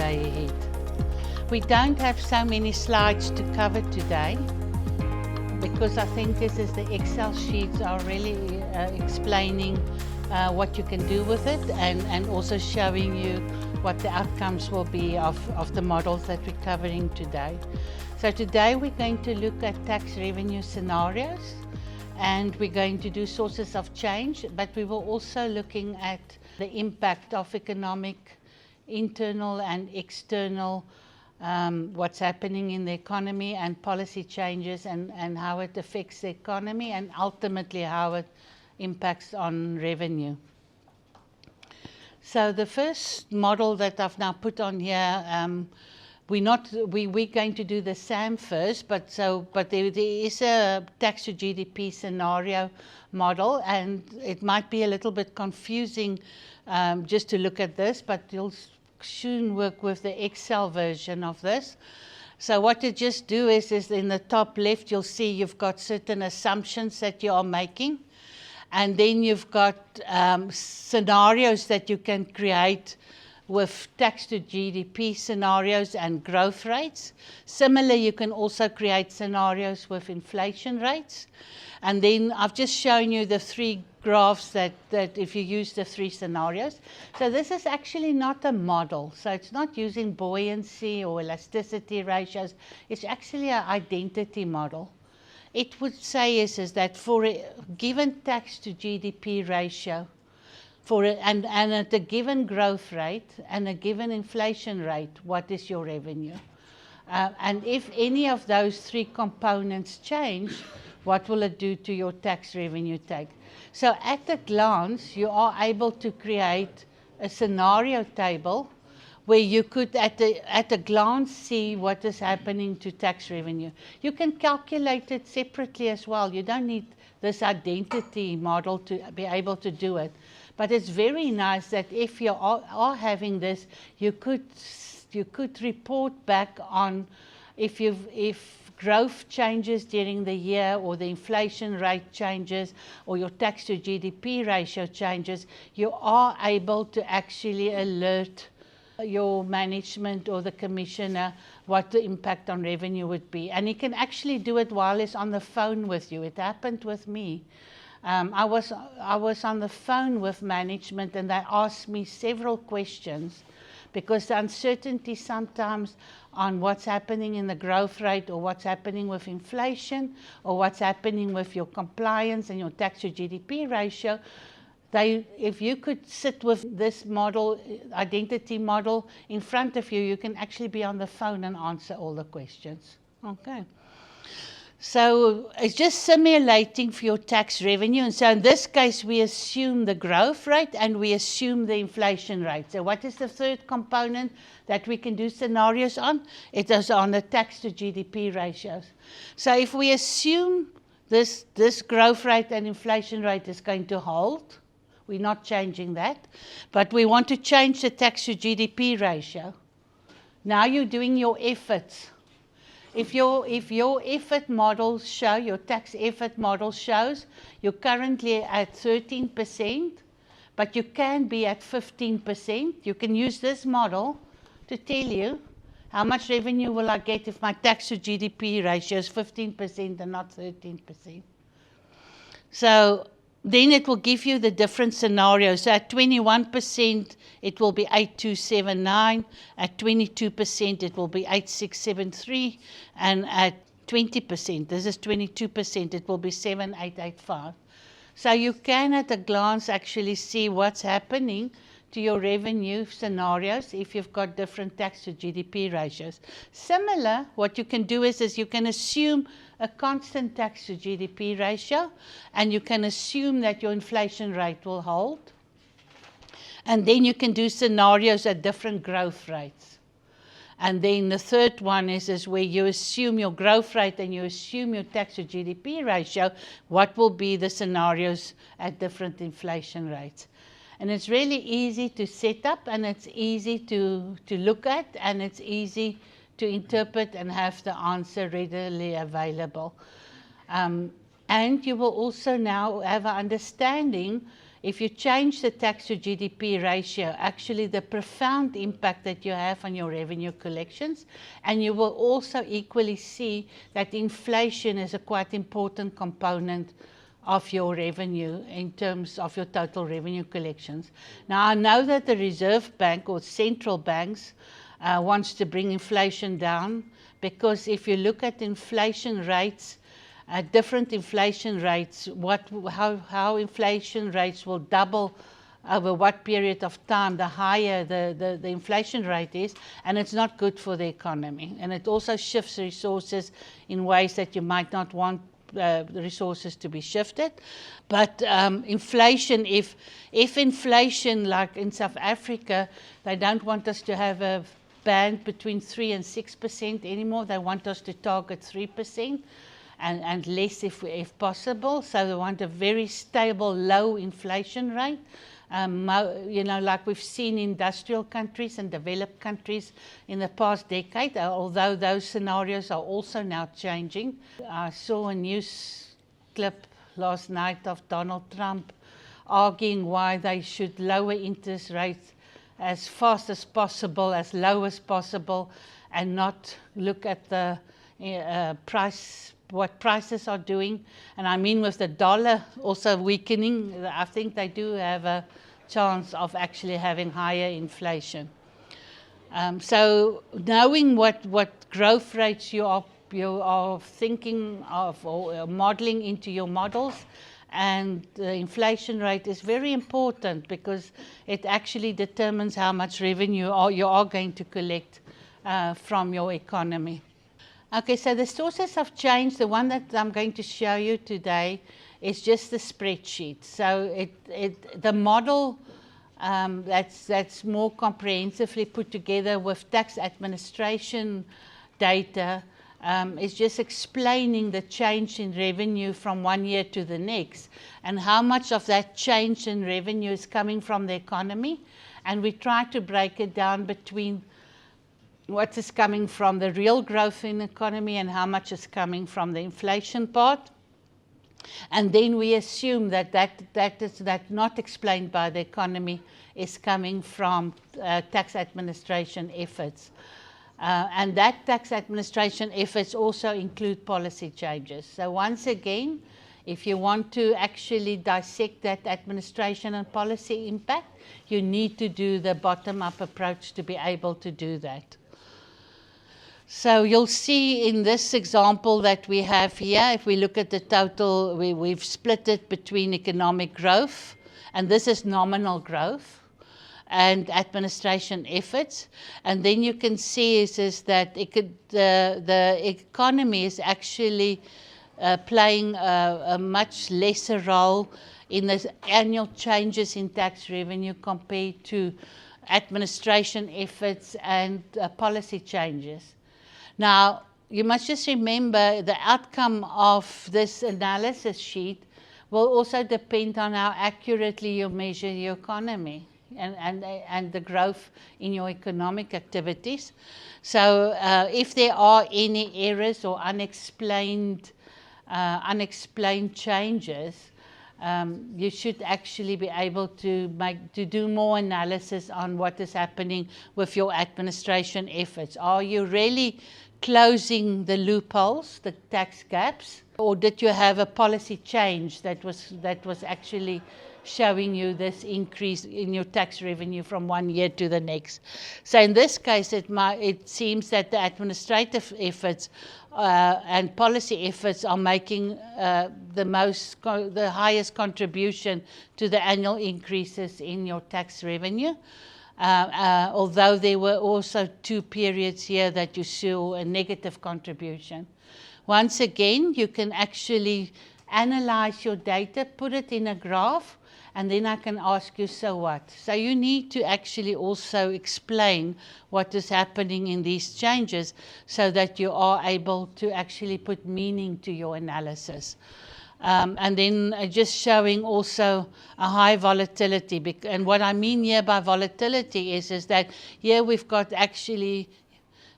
day ahead. We don't have so many slides to cover today because I think this is the Excel sheets are really explaining what you can do with it and also showing you what the outcomes will be of the models that we're covering today. So today we're going to look at tax revenue scenarios, and we're going to do sources of change, but we will also looking at the impact of economic, internal and external, what's happening in the economy and policy changes and how it affects the economy and ultimately how it impacts on revenue. So the first model that I've now put on here, we're going to do the SAM first, but there is a tax to GDP scenario model, and it might be a little bit confusing just to look at this, but you'll soon work with the Excel version of this. So what you just do is in the top left, you'll see you've got certain assumptions that you are making, and then you've got scenarios that you can create with tax to GDP scenarios and growth rates. Similarly, you can also create scenarios with inflation rates. And then I've just shown you the three graphs that if you use the three scenarios. So this is actually not a model. So it's not using buoyancy or elasticity ratios. It's actually an identity model. It would say is that for a given tax to GDP ratio, and at a given growth rate and a given inflation rate, what is your revenue? And if any of those three components change, what will it do to your tax revenue take? So at a glance, you are able to create a scenario table where you could at a glance see what is happening to tax revenue. You can calculate it separately as well. You don't need this identity model to be able to do it. But it's very nice that if you are having this, you could report back on if growth changes during the year, or the inflation rate changes, or your tax to GDP ratio changes, you are able to actually alert your management or the commissioner what the impact on revenue would be. And he can actually do it while he's on the phone with you. It happened with me. I was on the phone with management, and they asked me several questions because the uncertainty sometimes on what's happening in the growth rate, or what's happening with inflation, or what's happening with your compliance and your tax to GDP ratio. If you could sit with this model, identity model in front of you, you can actually be on the phone and answer all the questions. Okay. So it's just simulating for your tax revenue. And so in this case, we assume the growth rate and we assume the inflation rate. So what is the third component that we can do scenarios on? It is on the tax to GDP ratios. So if we assume this growth rate and inflation rate is going to hold, we're not changing that, but we want to change the tax to GDP ratio. Now you're doing your efforts. If your effort models show, your tax effort model shows you're currently at 13%, but you can be at 15%, you can use this model to tell you how much revenue will I get if my tax to GDP ratio is 15% and not 13%. So then it will give you the different scenarios. So at 21%, it will be 8279. At 22%, it will be 8673. And at 20%, this is 22%, it will be 7885. So you can at a glance actually see what's happening to your revenue scenarios if you've got different tax to GDP ratios. Similar, what you can do is you can assume a constant tax to GDP ratio, and you can assume that your inflation rate will hold. And then you can do scenarios at different growth rates. And then the third one is where you assume your growth rate and you assume your tax to GDP ratio, what will be the scenarios at different inflation rates. And it's really easy to set up, and it's easy to look at, and it's easy to interpret and have the answer readily available. And you will also now have an understanding if you change the tax to GDP ratio, actually the profound impact that you have on your revenue collections, and you will also equally see that inflation is a quite important component of your revenue in terms of your total revenue collections. Now, I know that the Reserve Bank or central banks wants to bring inflation down, because if you look at inflation rates, different inflation rates, how inflation rates will double over what period of time, the higher the inflation rate is, and it's not good for the economy. And it also shifts resources in ways that you might not want the resources to be shifted. But inflation, if inflation, like in South Africa, they don't want us to have a band between 3 and 6% anymore. They want us to target 3%. And less if possible. So they want a very stable, low inflation rate. Like we've seen in industrial countries and developed countries in the past decade, although those scenarios are also now changing. I saw a news clip last night of Donald Trump arguing why they should lower interest rates as fast as possible, as low as possible, and not look at the what prices are doing. And I mean, with the dollar also weakening, I think they do have a chance of actually having higher inflation. So knowing what growth rates you are thinking of or modeling into your models, and the inflation rate is very important, because it actually determines how much revenue you are going to collect from your economy. Okay, so the sources of change, the one that I'm going to show you today, is just the spreadsheet. So the model that's more comprehensively put together with tax administration data is just explaining the change in revenue from one year to the next, and how much of that change in revenue is coming from the economy. And we try to break it down between what is coming from the real growth in the economy and how much is coming from the inflation part. And then we assume that is not explained by the economy is coming from tax administration efforts. And that tax administration efforts also include policy changes. So once again, if you want to actually dissect that administration and policy impact, you need to do the bottom-up approach to be able to do that. So you'll see in this example that we have here, if we look at the total, we've split it between economic growth, and this is nominal growth, and administration efforts. And then you can see is that the economy is actually playing a much lesser role in the annual changes in tax revenue compared to administration efforts and policy changes. Now, you must just remember the outcome of this analysis sheet will also depend on how accurately you measure your economy and the growth in your economic activities. So if there are any errors or unexplained changes, you should actually be able to do more analysis on what is happening with your administration efforts. Are you really closing the loopholes, the tax gaps, or did you have a policy change that was actually showing you this increase in your tax revenue from one year to the next? So in this case, it seems that the administrative efforts and policy efforts are making the highest contribution to the annual increases in your tax revenue. Although there were also 2 periods here that you saw a negative contribution. Once again, you can actually analyze your data, put it in a graph, and then I can ask you, so what? So you need to actually also explain what is happening in these changes so that you are able to actually put meaning to your analysis. And then just showing also a high volatility. And what I mean here by volatility is that here we've got actually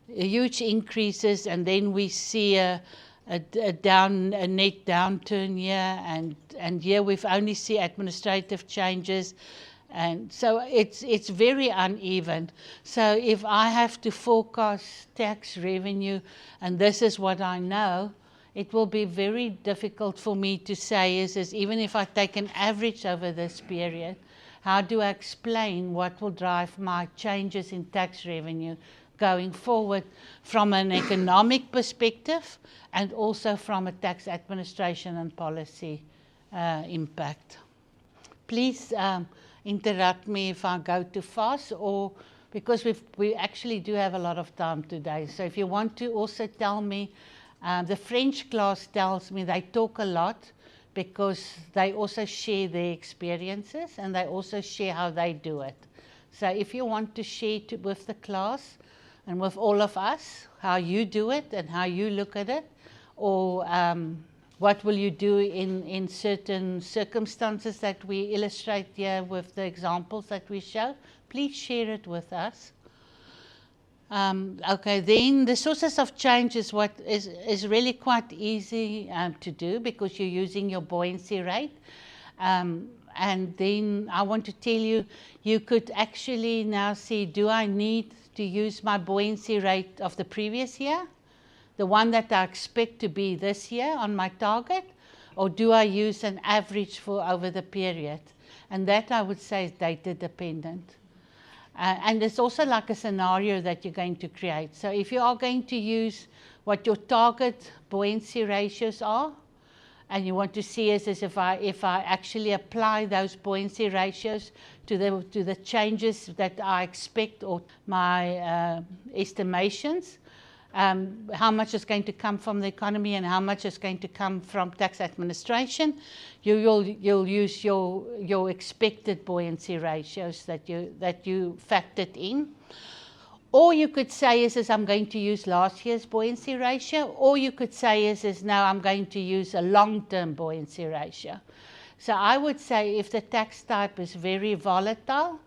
huge increases, and then we see a a net downturn here, and here we've only seen administrative changes. And so it's very uneven. So if I have to forecast tax revenue, and this is what I know, it will be very difficult for me to say is even if I take an average over this period, how do I explain what will drive my changes in tax revenue going forward from an economic perspective and also from a tax administration and policy impact. Please interrupt me if I go too fast, or because we actually do have a lot of time today. So if you want to also tell me, the French class tells me they talk a lot because they also share their experiences and they also share how they do it. So if you want to share with the class and with all of us how you do it and how you look at it, or what will you do in certain circumstances that we illustrate here with the examples that we show, please share it with us. Okay, then the sources of change is what is really quite easy to do because you're using your buoyancy rate. And then I want to tell you, you could actually now see, do I need to use my buoyancy rate of the previous year, the one that I expect to be this year on my target, or do I use an average for over the period? And that I would say is data dependent. And it's also like a scenario that you're going to create. So if you are going to use what your target buoyancy ratios are, and you want to see is if I actually apply those buoyancy ratios to the changes that I expect, or my estimations, how much is going to come from the economy and how much is going to come from tax administration, you'll use your expected buoyancy ratios that you factored in. Or you could say is I'm going to use last year's buoyancy ratio, or you could say is now I'm going to use a long-term buoyancy ratio. So I would say if the tax type is very volatile,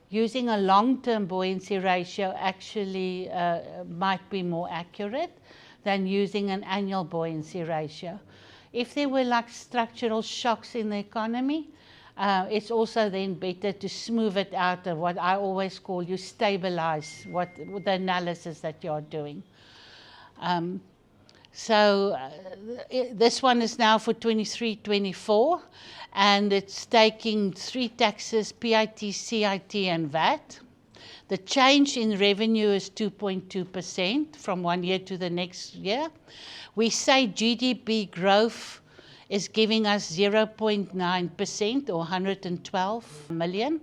using a long-term buoyancy ratio actually might be more accurate than using an annual buoyancy ratio. If there were like structural shocks in the economy, it's also then better to smooth it out of what I always call you stabilize the analysis that you're doing. This one is now for 23-24, and it's taking 3 taxes, PIT, CIT and VAT. The change in revenue is 2.2% from one year to the next year. We say GDP growth is giving us 0.9% or 112 million.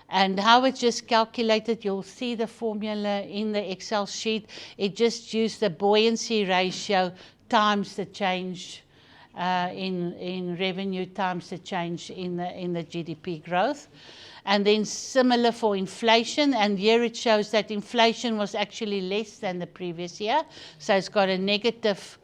And how it's just calculated, you'll see the formula in the Excel sheet. It just used the buoyancy ratio times the change in revenue times the change in the GDP growth. And then similar for inflation, and here it shows that inflation was actually less than the previous year, so it's got a negative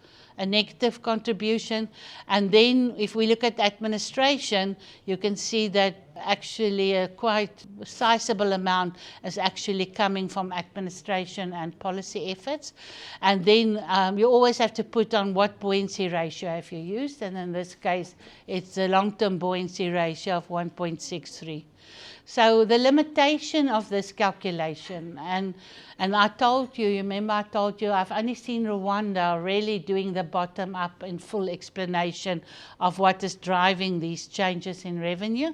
contribution. And then if we look at administration, you can see that actually a quite sizable amount is actually coming from administration and policy efforts. And then you always have to put on what buoyancy ratio have you used, and in this case it's the long-term buoyancy ratio of 1.63. So the limitation of this calculation, and I told you, remember I told you I've only seen Rwanda really doing the bottom up and full explanation of what is driving these changes in revenue.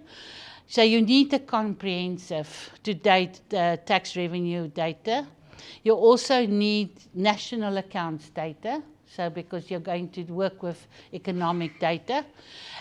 So you need a comprehensive to-date tax revenue data. You also need national accounts data, so because you're going to work with economic data.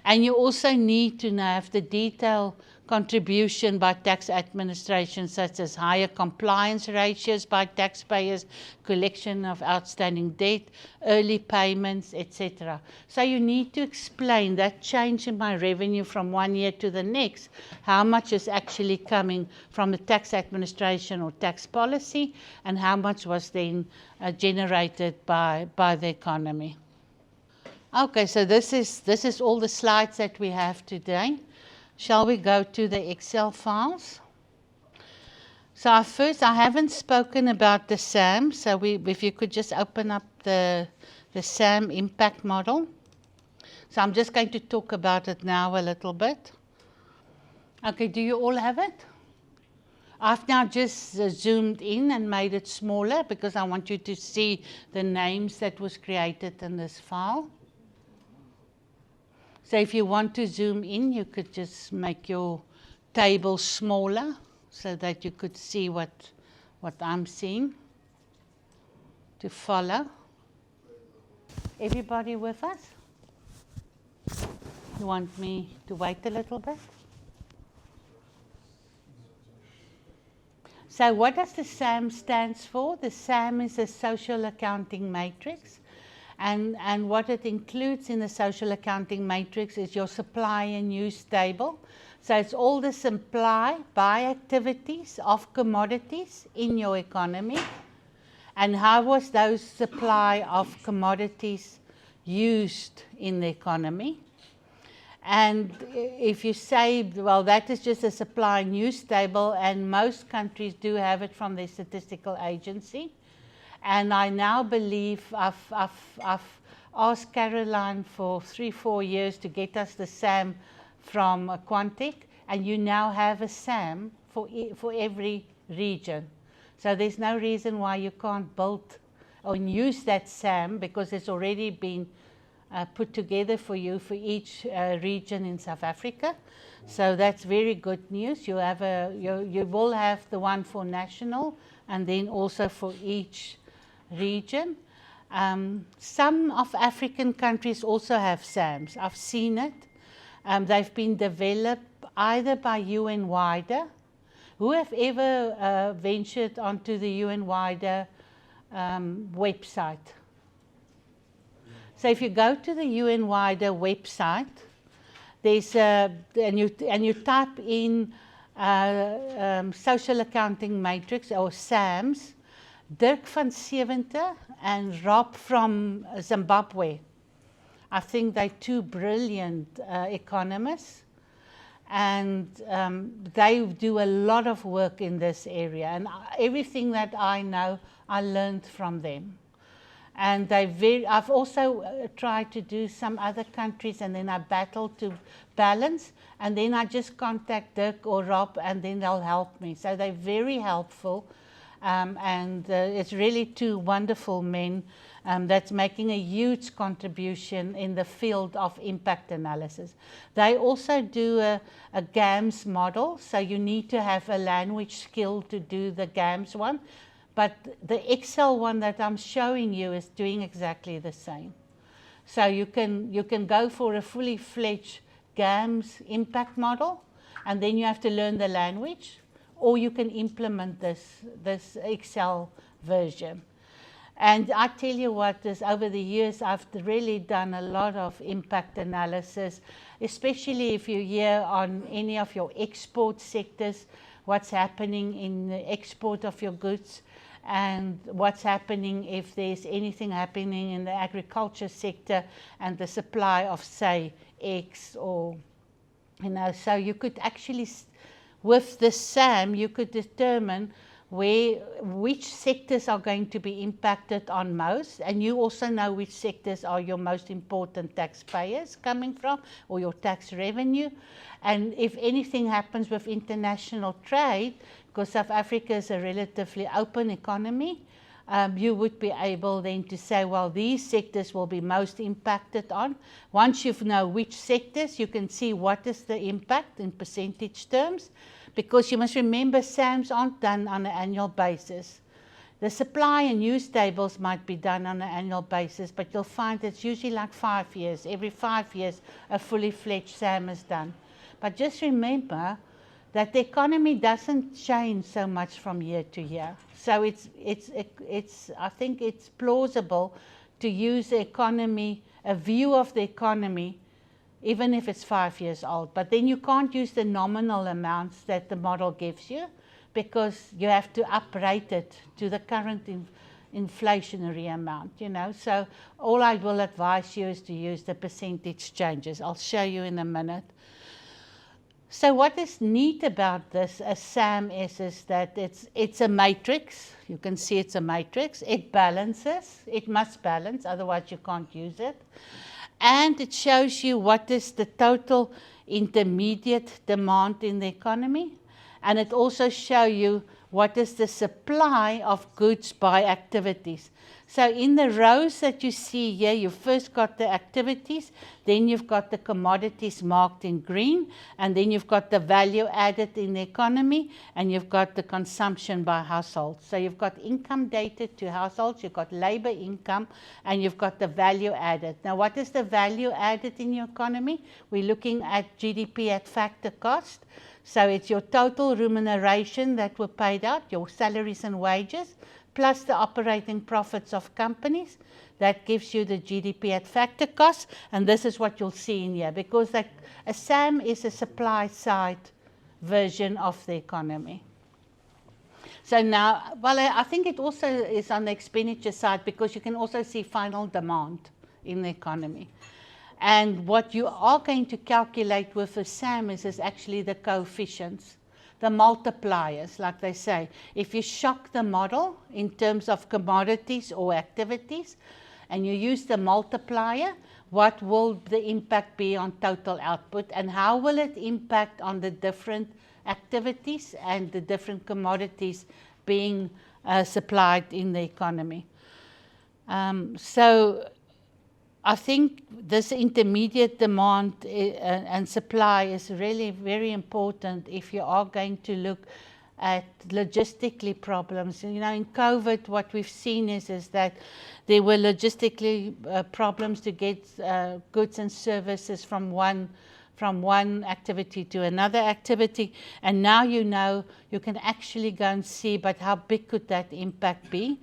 And you also need to have the detailed contribution by tax administration, such as higher compliance ratios by taxpayers, collection of outstanding debt, early payments, etc. So you need to explain that change in my revenue from one year to the next, how much is actually coming from the tax administration or tax policy, and how much was then generated by the economy. Okay, so this is all the slides that we have today. Shall we go to the Excel files? So first, I haven't spoken about the SAM, so if you could just open up the the SAM impact model. So I'm just going to talk about it now a little bit. Okay, do you all have it? I've now just zoomed in and made it smaller because I want you to see the names that was created in this file. So if you want to zoom in, you could just make your table smaller so that you could see what I'm seeing to follow. Everybody with us? You want me to wait a little bit? So what does the SAM stands for? The SAM is a social accounting matrix. And what it includes in the social accounting matrix is your supply and use table. So it's all the supply by activities of commodities in your economy. And how was those supply of commodities used in the economy? And if you say, well, that is just a supply and use table, and most countries do have it from their statistical agency. And I now believe I've asked Caroline for 3-4 years to get us the SAM from Quantic, and you now have a SAM for every region. So there's no reason why you can't build or use that SAM, because it's already been put together for you for each region in South Africa. So that's very good news. You will have the one for national and then also for each region. Some of African countries also have SAMs. I've seen it. They've been developed either by UN WIDER. Who have ever ventured onto the UN WIDER website? So if you go to the UN WIDER website, there's and you type in social accounting matrix or SAMs, Dirk van Seventer and Rob from Zimbabwe. I think they're two brilliant economists, and they do a lot of work in this area. And everything that I know, I learned from them. And I've also tried to do some other countries, and then I battled to balance, and then I just contact Dirk or Rob, and then they'll help me. So they're very helpful, and it's really two wonderful men that's making a huge contribution in the field of impact analysis. They also do a GAMS model, so you need to have a language skill to do the GAMS one. But the Excel one that I'm showing you is doing exactly the same. So you can go for a fully fledged GAMS impact model, and then you have to learn the language, or you can implement this Excel version. And I tell you what, over the years, I've really done a lot of impact analysis, especially if you hear on any of your export sectors, what's happening in the export of your goods, and what's happening if there's anything happening in the agriculture sector and the supply of, say, eggs, or, so you could actually, with the SAM, you could determine which sectors are going to be impacted on most, and you also know which sectors are your most important taxpayers coming from, or your tax revenue. And if anything happens with international trade, because South Africa is a relatively open economy, you would be able then to say, well, these sectors will be most impacted on. Once you know which sectors, you can see what is the impact in percentage terms, because you must remember SAMs aren't done on an annual basis. The supply and use tables might be done on an annual basis, but you'll find it's usually like 5 years. Every 5 years, a fully fledged SAM is done. But just remember that the economy doesn't change so much from year to year. So I think it's plausible to use the economy, a view of the economy, even if it's 5 years old. But then you can't use the nominal amounts that the model gives you, because you have to uprate it to the current inflationary amount, So all I will advise you is to use the percentage changes. I'll show you in a minute. So what is neat about this SAM is that it's a matrix. You can see it's a matrix. It balances. It must balance, otherwise you can't use it. And it shows you what is the total intermediate demand in the economy. And it also shows you what is the supply of goods by activities. So in the rows that you see here, you first got the activities, then you've got the commodities marked in green, and then you've got the value added in the economy, and you've got the consumption by households. So you've got income data to households, you've got labor income, and you've got the value added. Now what is the value added in your economy? We're looking at GDP at factor cost. So it's your total remuneration that were paid out, your salaries and wages, plus the operating profits of companies. That gives you the GDP at factor cost, and this is what you'll see in here, because a SAM is a supply side version of the economy. So now, well, I think it also is on the expenditure side, because you can also see final demand in the economy. And what you are going to calculate with a SAM is actually the coefficients, the multipliers, like they say. If you shock the model in terms of commodities or activities, and you use the multiplier, what will the impact be on total output, and how will it impact on the different activities and the different commodities being supplied in the economy. So I think this intermediate demand and supply is really very important if you are going to look at logistically problems. You know, in COVID, what we've seen is that there were logistically problems to get goods and services from one activity to another activity, and now you know you can actually go and see, but how big could that impact be?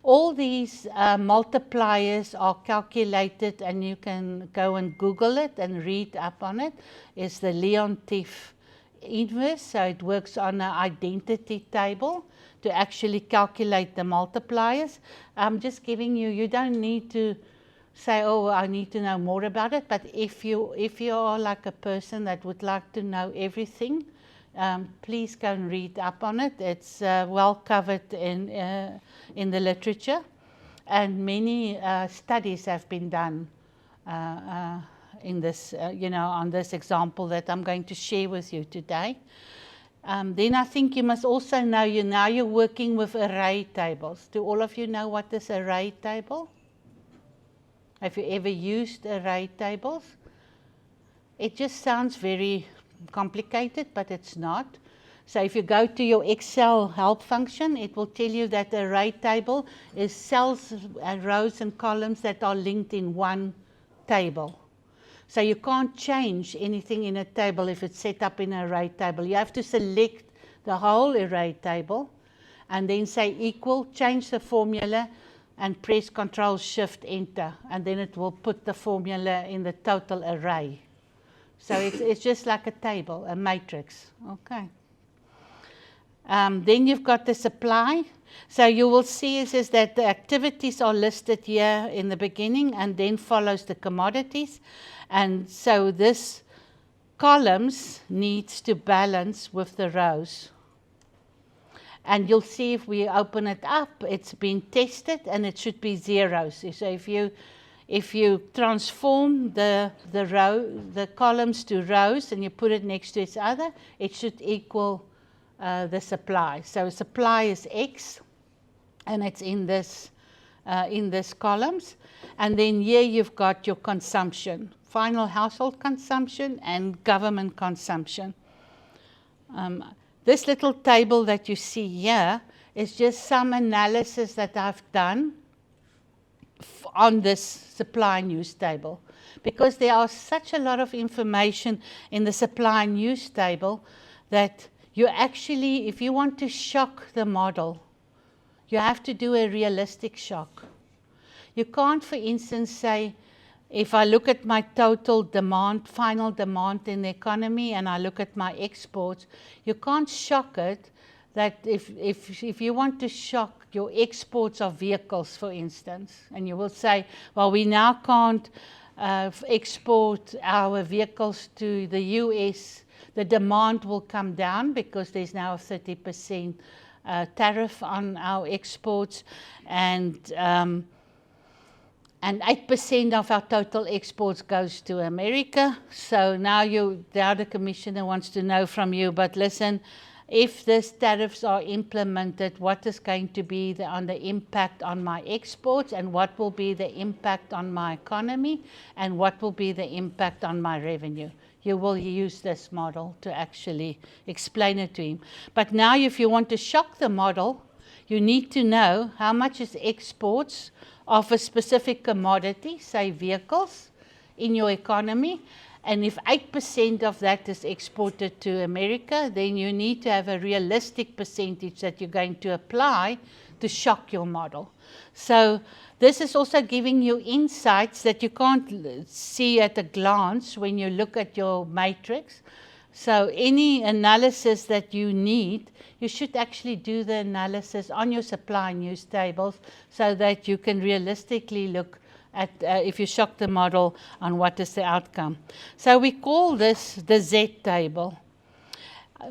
All these multipliers are calculated, and you can go and Google it and read up on it. It's the Leontief inverse, so it works on an identity table to actually calculate the multipliers. I'm just giving you, you don't need to say, oh, I need to know more about it, but if you are like a person that would like to know everything, please go and read up on it. It's well covered in the literature, and many studies have been done in this, on this example that I'm going to share with you today. Then I think you must also know, you're working with array tables. Do all of you know what is array table? Have you ever used array tables? It just sounds very complicated, but it's not. So if you go to your Excel help function, it will tell you that the array table is cells and rows and columns that are linked in one table. So you can't change anything in a table if it's set up in an array table. You have to select the whole array table and then say equal, change the formula, and press Control-Shift-Enter, and then it will put the formula in the total array. So it's just like a table, a matrix. Okay. Then you've got the supply. So you will see is that the activities are listed here in the beginning, and then follows the commodities. And so this columns needs to balance with the rows. And you'll see if we open it up, it's been tested, and it should be zeros. So if you transform the columns to rows and you put it next to each other, it should equal the supply. So supply is X, and it's in this columns. And then here you've got your consumption, final household consumption and government consumption. This little table that you see here is just some analysis that I've done on this supply and use table, because there are such a lot of information in the supply and use table that you actually, if you want to shock the model, you have to do a realistic shock. You can't, for instance, say, if I look at my total demand, final demand in the economy, and I look at my exports, you can't shock it that if you want to shock your exports of vehicles, for instance, and you will say, well, we now can't export our vehicles to the US, the demand will come down because there's now a 30% tariff on our exports, and 8% of our total exports goes to America. So now the commissioner wants to know from you, but listen, if these tariffs are implemented, what is going to be the impact on my exports, and what will be the impact on my economy, and what will be the impact on my revenue? You will use this model to actually explain it to him. But now if you want to shock the model, you need to know how much is exports of a specific commodity, say vehicles, in your economy. And if 8% of that is exported to America, then you need to have a realistic percentage that you're going to apply to shock your model. So this is also giving you insights that you can't see at a glance when you look at your matrix. So any analysis that you need, you should actually do the analysis on your supply and use tables so that you can realistically look at, if you shock the model, on what is the outcome. So we call this the Z table.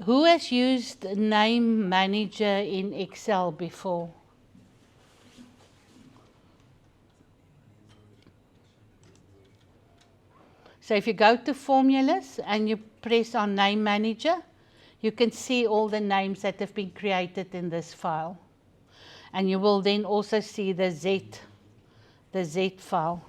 Who has used Name Manager in Excel before? So if you go to formulas and you press on Name Manager, you can see all the names that have been created in this file. And you will then also see the Z file.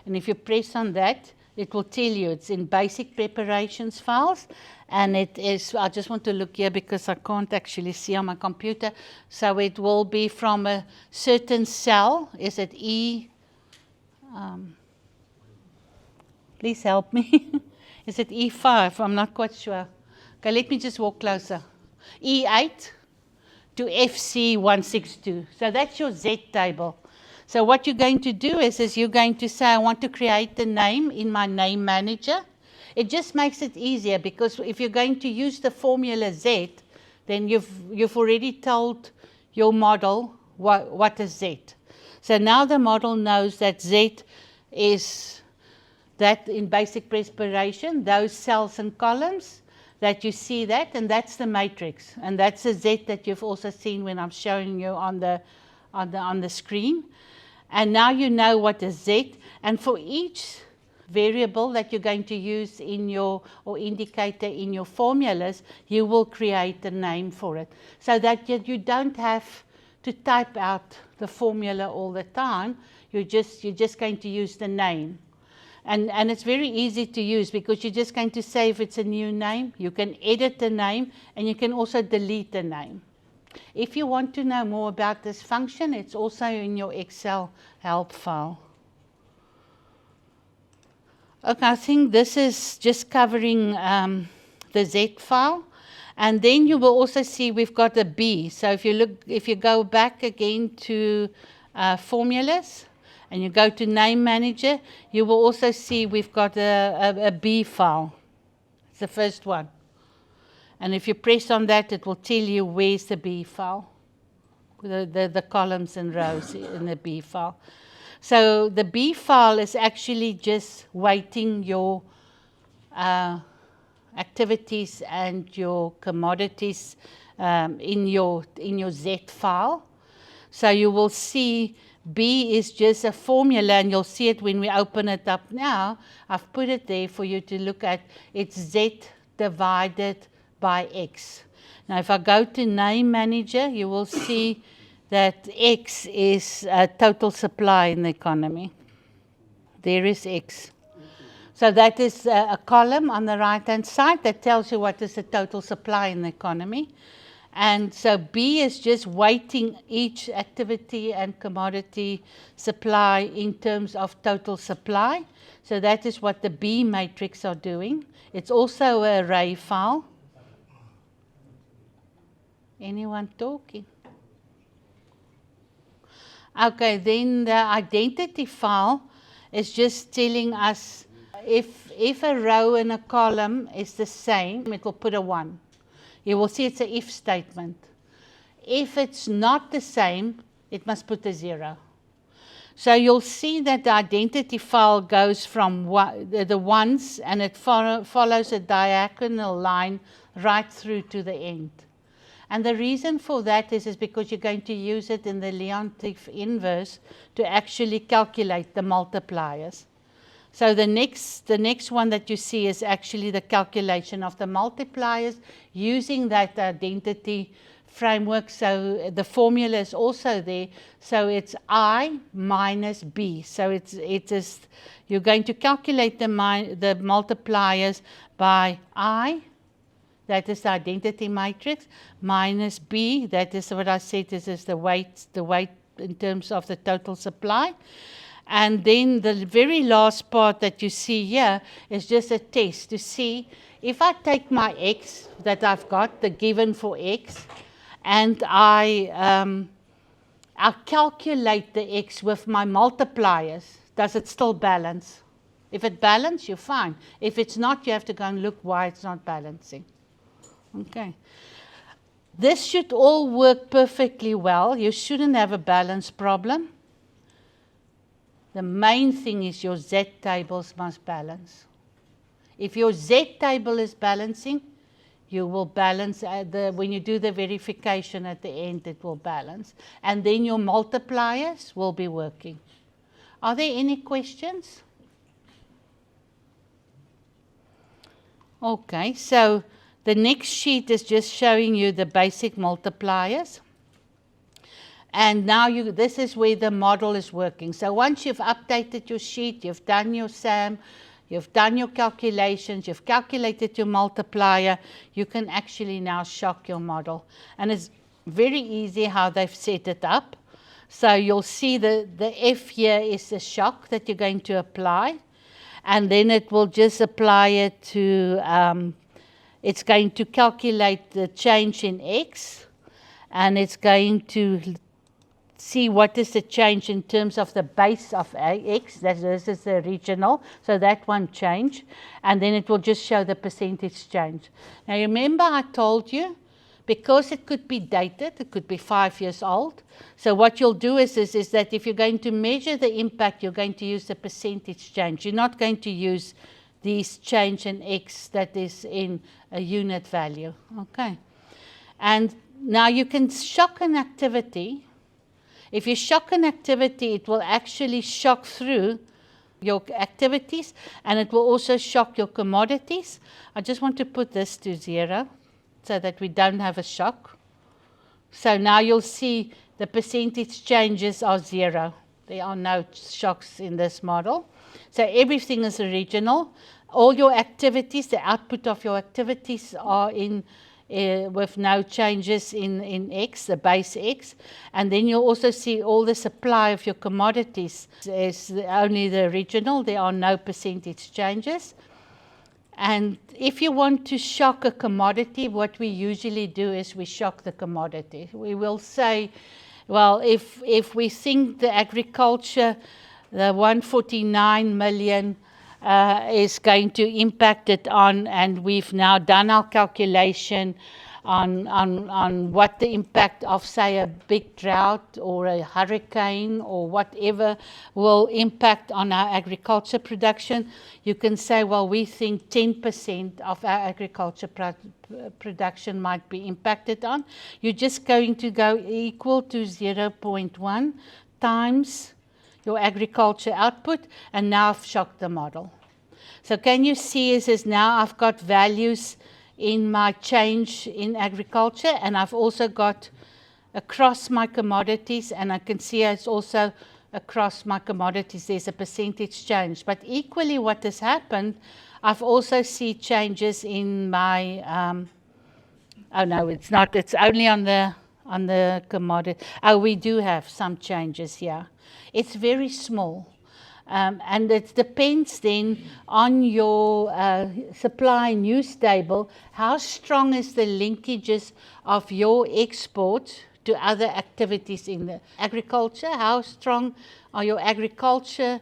And if you press on that, it will tell you it's in basic preparations files, and it is, I just want to look here because I can't actually see on my computer. So it will be from a certain cell. Is it E? Please help me. Is it E5? I'm not quite sure. Okay, let me just walk closer. E8 to FC162. So that's your Z table. So what you're going to do is you're going to say, I want to create the name in my Name Manager. It just makes it easier, because if you're going to use the formula Z, then you've already told your model what is Z. So now the model knows that Z is that in basic preparation, those cells and columns that you see that, and that's the matrix. And that's the Z that you've also seen when I'm showing you on the screen. And now you know what is Z, and for each variable that you're going to use in your, or indicator in your formulas, you will create a name for it, so that you don't have to type out the formula all the time. You're just going to use the name. And it's very easy to use, because you're just going to say if it's a new name, you can edit the name, and you can also delete the name. If you want to know more about this function, it's also in your Excel help file. Okay, I think this is just covering the Z file. And then you will also see we've got a B. So if you go back again to formulas, and you go to Name Manager, you will also see we've got a B file. It's the first one. And if you press on that, it will tell you where's the B file, the columns and rows in the B file. So the B file is actually just weighting your activities and your commodities in your Z file. So you will see B is just a formula, and you'll see it when we open it up now. I've put it there for you to look at. It's Z divided by X. Now if I go to Name Manager, you will see that X is total supply in the economy. There is X. So that is a column on the right hand side that tells you what is the total supply in the economy. And so B is just weighting each activity and commodity supply in terms of total supply. So that is what the B matrix are doing. It's also an array file. Anyone talking? Okay, then the identity file is just telling us if a row and a column is the same, it will put a 1. You will see it's an if statement. If it's not the same, it must put a 0. So you'll see that the identity file goes from the ones, and it follows a diagonal line right through to the end. And the reason for that is because you're going to use it in the Leontief inverse to actually calculate the multipliers. So the next one that you see is actually the calculation of the multipliers using that identity framework. So the formula is also there. So it's I minus B. So you're going to calculate the multipliers by I, that is the identity matrix, minus B, that is what I said, this is the weight in terms of the total supply. And then the very last part that you see here is just a test to see if I take my X that I've got, the given for X, and I calculate the X with my multipliers, does it still balance? If it balances, you're fine. If it's not, you have to go and look why it's not balancing. Okay. This should all work perfectly well. You shouldn't have a balance problem. The main thing is your Z tables must balance. If your Z table is balancing, you will balance when you do the verification at the end, it will balance. And then your multipliers will be working. Are there any questions? Okay, so the next sheet is just showing you the basic multipliers. And now this is where the model is working. So once you've updated your sheet, you've done your SAM, you've done your calculations, you've calculated your multiplier, you can actually now shock your model. And it's very easy how they've set it up. So you'll see the F here is the shock that you're going to apply. And then it will just apply it to, it's going to calculate the change in X. And it's going to see what is the change in terms of the base of X, this is the regional, so that won't change, and then it will just show the percentage change. Now remember I told you, because it could be dated, it could be 5 years old, so what you'll do is that if you're going to measure the impact, you're going to use the percentage change. You're not going to use this change in X that is in a unit value, okay? And now you can shock an activity. If you shock an activity, it will actually shock through your activities, and it will also shock your commodities. I just want to put this to 0 so that we don't have a shock. So now you'll see the percentage changes are 0. There are no shocks in this model. So everything is original. All your activities, the output of your activities are in with no changes in X, the base X. And then you'll also see all the supply of your commodities is only the original. There are no percentage changes. And if you want to shock a commodity, what we usually do is we shock the commodity. We will say, well, if we think the agriculture, the 149 million is going to impact it on, and we've now done our calculation on what the impact of, say, a big drought or a hurricane or whatever will impact on our agriculture production. You can say, well, we think 10% of our agriculture production might be impacted on. You're just going to go equal to 0.1 times your agriculture output, and now I've shocked the model. So can you see is now I've got values in my change in agriculture, and I've also got across my commodities, and I can see it's also across my commodities there's a percentage change. But equally what has happened, I've also seen changes in my, oh no, it's not, it's only on the commodity. Oh, we do have some changes here. It's very small, and it depends then on your supply and use table, how strong is the linkages of your export to other activities in the agriculture, how strong are your agriculture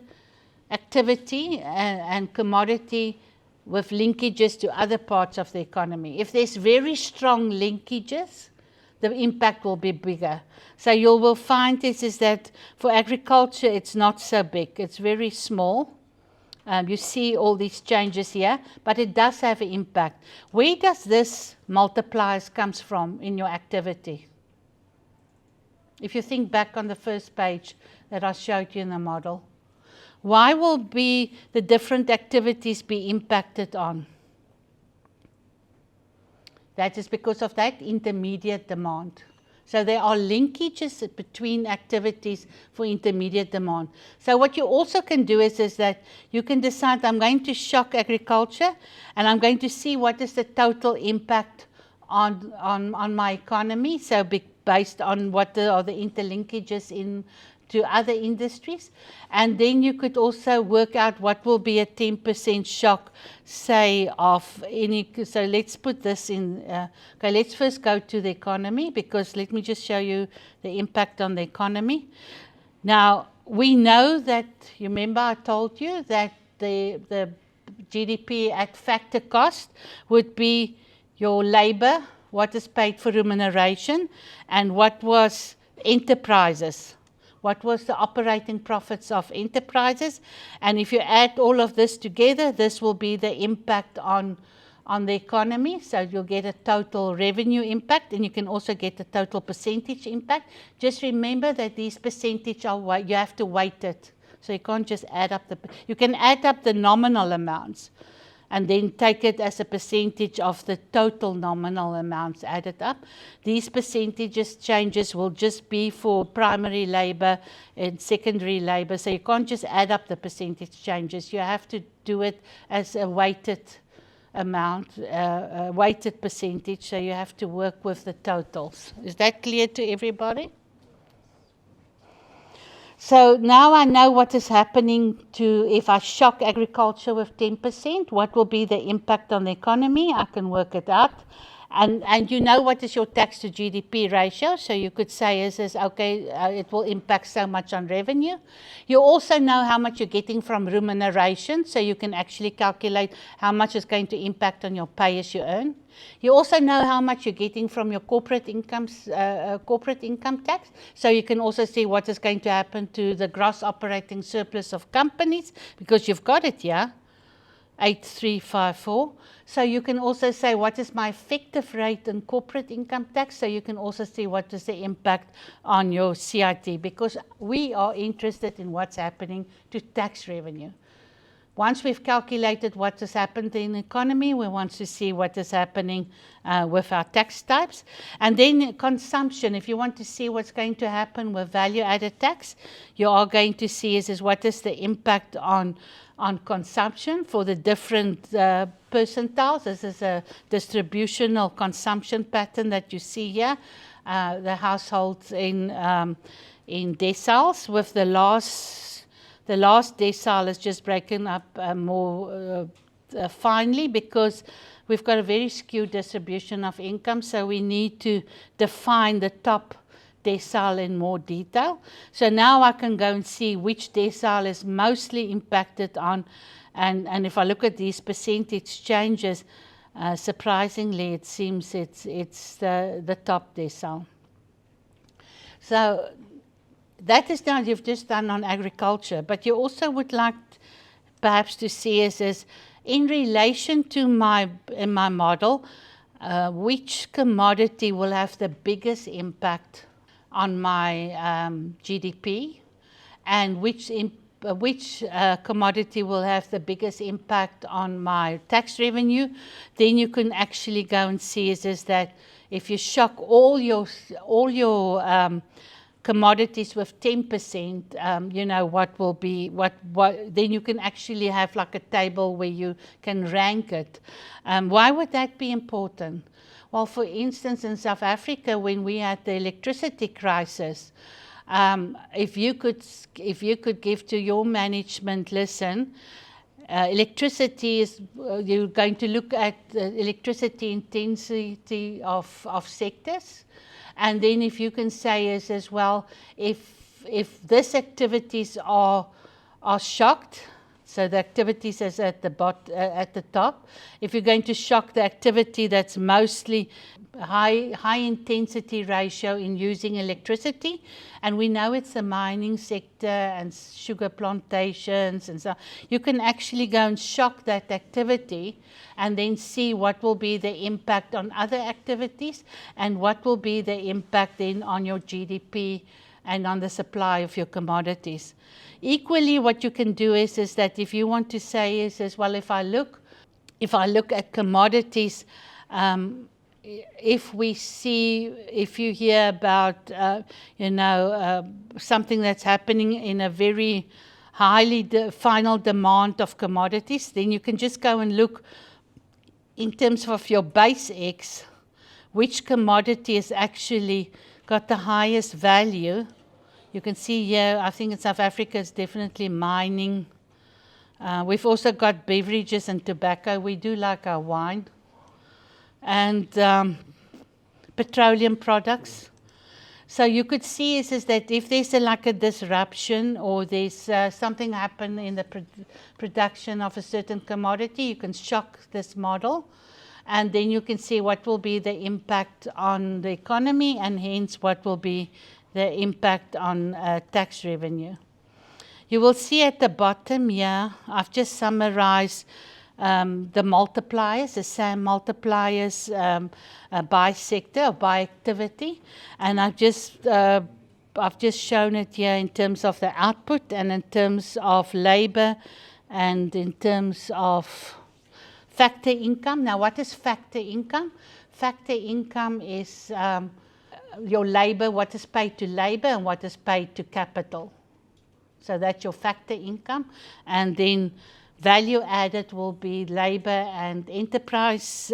activity and commodity with linkages to other parts of the economy. If there's very strong linkages, the impact will be bigger. So you will find is that for agriculture, it's not so big. It's very small. You see all these changes here, but it does have an impact. Where does this multipliers comes from in your activity? If you think back on the first page that I showed you in the model, why will be the different activities be impacted on? That is because of that intermediate demand. So there are linkages between activities for intermediate demand. So what you also can do is that you can decide, I'm going to shock agriculture, and I'm going to see what is the total impact on my economy. So based on what are the interlinkages to other industries. And then you could also work out what will be a 10% shock, say, of any. So let's put this in. Okay, let's first go to the economy, because let me just show you the impact on the economy. Now, we know that, you remember I told you that the GDP at factor cost would be your labor, what is paid for remuneration, and what was enterprises. What was the operating profits of enterprises? And if you add all of this together, this will be the impact on the economy. So you'll get a total revenue impact, and you can also get a total percentage impact. Just remember that these percentage are, you have to weight it. So you can't just add up you can add up the nominal amounts, and then take it as a percentage of the total nominal amounts added up. These percentages changes will just be for primary labor and secondary labor. So you can't just add up the percentage changes. You have to do it as a weighted amount, a weighted percentage. So you have to work with the totals. Is that clear to everybody? So now I know what is happening if I shock agriculture with 10%, what will be the impact on the economy? I can work it out. And you know what is your tax to GDP ratio, so you could say okay, it will impact so much on revenue. You also know how much you're getting from remuneration, so you can actually calculate how much is going to impact on your pay as you earn. You also know how much you're getting from your corporate income tax, so you can also see what is going to happen to the gross operating surplus of companies, because you've got it here. 8354. So you can also say what is my effective rate in corporate income tax, so you can also see what is the impact on your CIT, because we are interested in what's happening to tax revenue. Once we've calculated what has happened in the economy, we want to see what is happening with our tax types. And then consumption, if you want to see what's going to happen with value-added tax, you are going to see is what is the impact on consumption for the different percentiles. This is a distributional consumption pattern that you see here. The households in deciles, with the last decile is just broken up more finely, because we've got a very skewed distribution of income, so we need to define the top decile in more detail. So now I can go and see which decile is mostly impacted on, and if I look at these percentage changes, surprisingly it seems it's the top decile. So that is now you've just done on agriculture, but you also would like perhaps to see is in relation to my model, which commodity will have the biggest impact on my GDP, and which commodity will have the biggest impact on my tax revenue. Then you can actually go and see is that if you shock all your commodities with 10%, you know what will be what then you can actually have like a table where you can rank it. Why would that be important? Well, for instance, in South Africa, when we had the electricity crisis, if you could give to your management, listen, electricity is, you're going to look at the electricity intensity of sectors, and then if you can say as well, if these activities are shocked, So the activities is at the top. If you're going to shock the activity that's mostly high intensity ratio in using electricity, and we know it's the mining sector and sugar plantations and so, you can actually go and shock that activity and then see what will be the impact on other activities and what will be the impact then on your GDP and on the supply of your commodities. Equally, what you can do is that if you want to say is well, if I look at commodities, if you hear about something that's happening in a very highly final demand of commodities, then you can just go and look in terms of your base X, which commodity has actually got the highest value. You can see here, I think in South Africa it's definitely mining. We've also got beverages and tobacco. We do like our wine. And petroleum products. So you could see is that if there's a disruption or there's something happen in the production of a certain commodity, you can shock this model. And then you can see what will be the impact on the economy and hence what will be the impact on tax revenue. You will see at the bottom here, I've just summarized the multipliers, the SAM multipliers by sector or by activity. And I've just shown it here in terms of the output and in terms of labor and in terms of factor income. Now, what is factor income? Factor income is your labor, what is paid to labor and what is paid to capital. So that's your factor income. And then value added will be labor and enterprise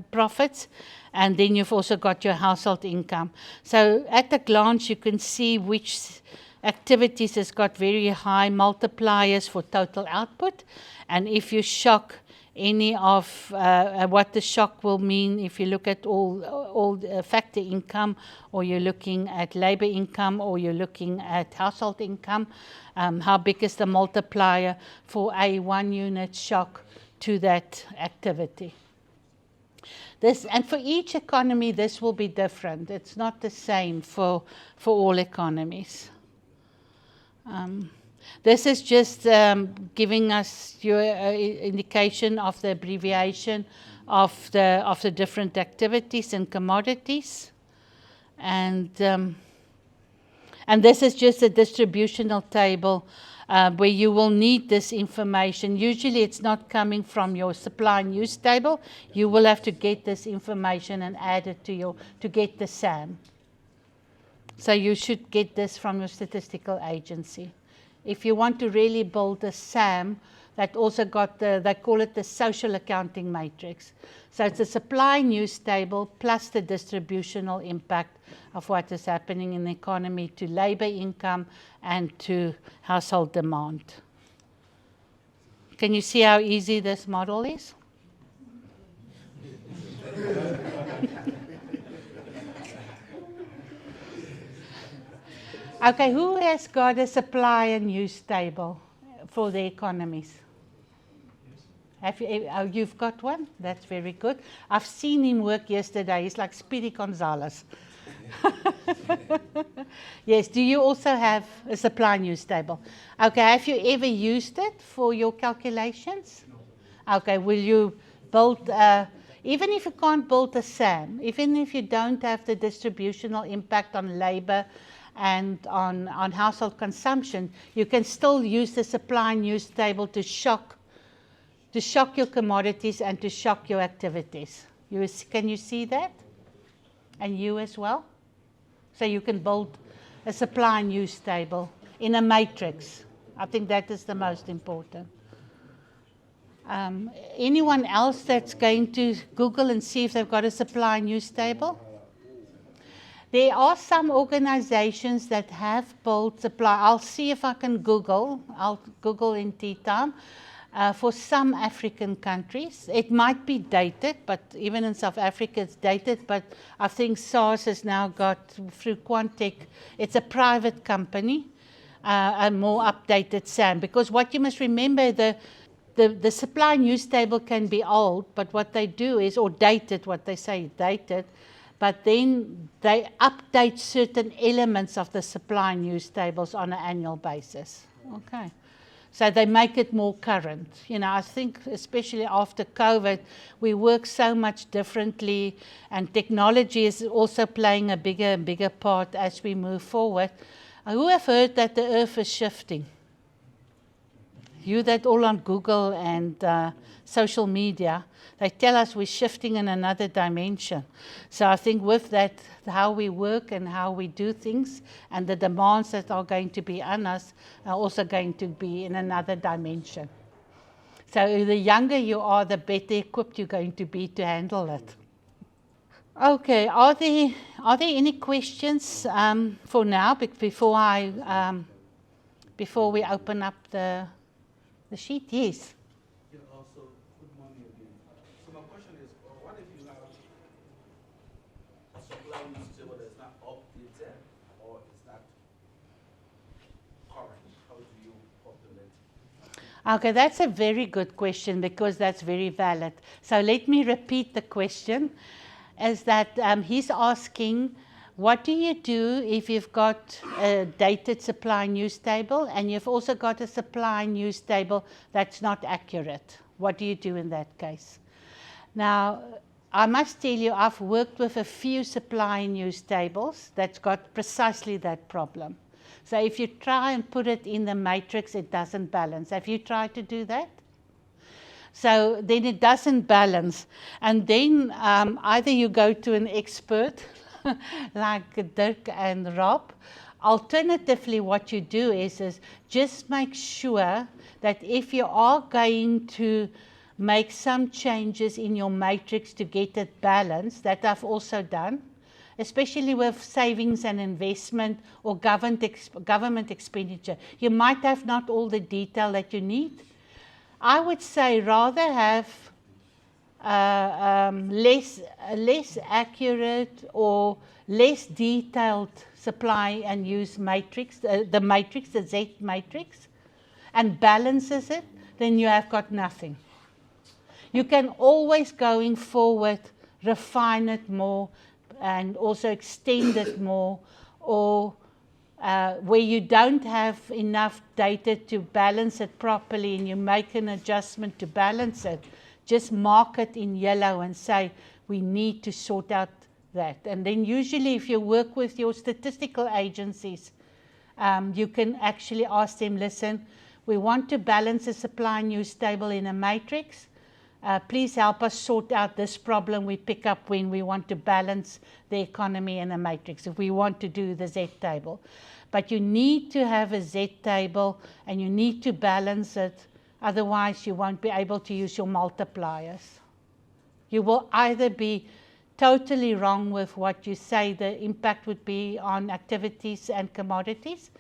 profits. And then you've also got your household income. So at a glance, you can see which activities has got very high multipliers for total output. And if you shock any of what the shock will mean, if you look at all factor income, or you're looking at labor income, or you're looking at household income, how big is the multiplier for a 1 unit shock to that activity? And for each economy, this will be different. It's not the same for all economies. This is just giving us your indication of the abbreviation of the different activities and commodities, and this is just a distributional table where you will need this information. Usually, it's not coming from your supply and use table. You will have to get this information and add it to get the SAM. So you should get this from your statistical agency. If you want to really build a SAM, that also got they call it the social accounting matrix. So it's a supply and use table plus the distributional impact of what is happening in the economy to labor income and to household demand. Can you see how easy this model is? Okay, who has got a supply and use table for the economies? Have you, oh, you've got one? That's very good. I've seen him work yesterday. He's like Speedy Gonzalez. Yes, do you also have a supply and use table? Okay, have you ever used it for your calculations? No. Okay, will you build, even if you can't build a SAM, even if you don't have the distributional impact on labor, and on household consumption, you can still use the supply and use table to shock your commodities and to shock your activities. Can you see that? And you as well? So you can build a supply and use table in a matrix. I think that is the most important. Anyone else that's going to Google and see if they've got a supply and use table? There are some organizations that have built supply. I'll see if I can Google. I'll Google in tea time. For some African countries, it might be dated, but even in South Africa it's dated. But I think SARS has now got, through Quantech, it's a private company. a more updated SAM. Because what you must remember, the supply news table can be old, but what they do is, or dated, what they say dated, but then they update certain elements of the supply news tables on an annual basis. Okay. So they make it more current. You know, I think especially after COVID, we work so much differently, and technology is also playing a bigger and bigger part as we move forward. Who have heard that the earth is shifting? You that all on Google and social media, they tell us we're shifting in another dimension. So I think with that, how we work and how we do things and the demands that are going to be on us are also going to be in another dimension. So the younger you are, the better equipped you're going to be to handle it. Okay, are there any questions for now before we open up the sheet? Yes. Yeah, also, good morning again. So my question is, what if you have a supply news table that's not updated or is not current? How do you populate? Okay, that's a very good question because that's very valid. So let me repeat the question, is that he's asking, what do you do if you've got a dated supply news table and you've also got a supply news table that's not accurate? What do you do in that case? Now, I must tell you, I've worked with a few supply news tables that's got precisely that problem. So if you try and put it in the matrix, it doesn't balance. Have you tried to do that? So then it doesn't balance. And then either you go to an expert like Dirk and Rob. Alternatively, what you do is just make sure that if you are going to make some changes in your matrix to get it balanced, that I've also done, especially with savings and investment or government expenditure. You might have not all the detail that you need. I would say rather have less accurate or less detailed supply and use matrix, the Z matrix, and balances it, then you have got nothing. You can always, going forward, refine it more and also extend it more, or where you don't have enough data to balance it properly and you make an adjustment to balance it, just mark it in yellow and say, we need to sort out that. And then usually if you work with your statistical agencies, you can actually ask them, listen, we want to balance the supply news table in a matrix. Please help us sort out this problem we pick up when we want to balance the economy in a matrix, if we want to do the Z table. But you need to have a Z table and you need to balance it. Otherwise, you won't be able to use your multipliers. You will either be totally wrong with what you say the impact would be on activities and commodities.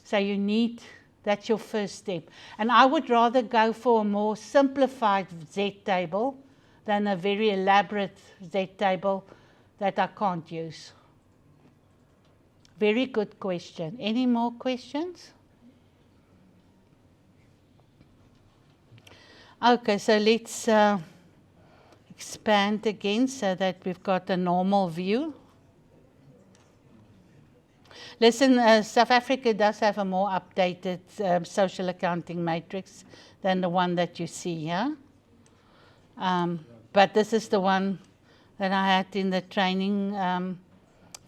So you need, that's your first step. And I would rather go for a more simplified Z table than a very elaborate Z table that I can't use. Very good question. Any more questions? Okay, so let's expand again so that we've got a normal view. Listen, South Africa does have a more updated social accounting matrix than the one that you see here. But this is the one that I had in the training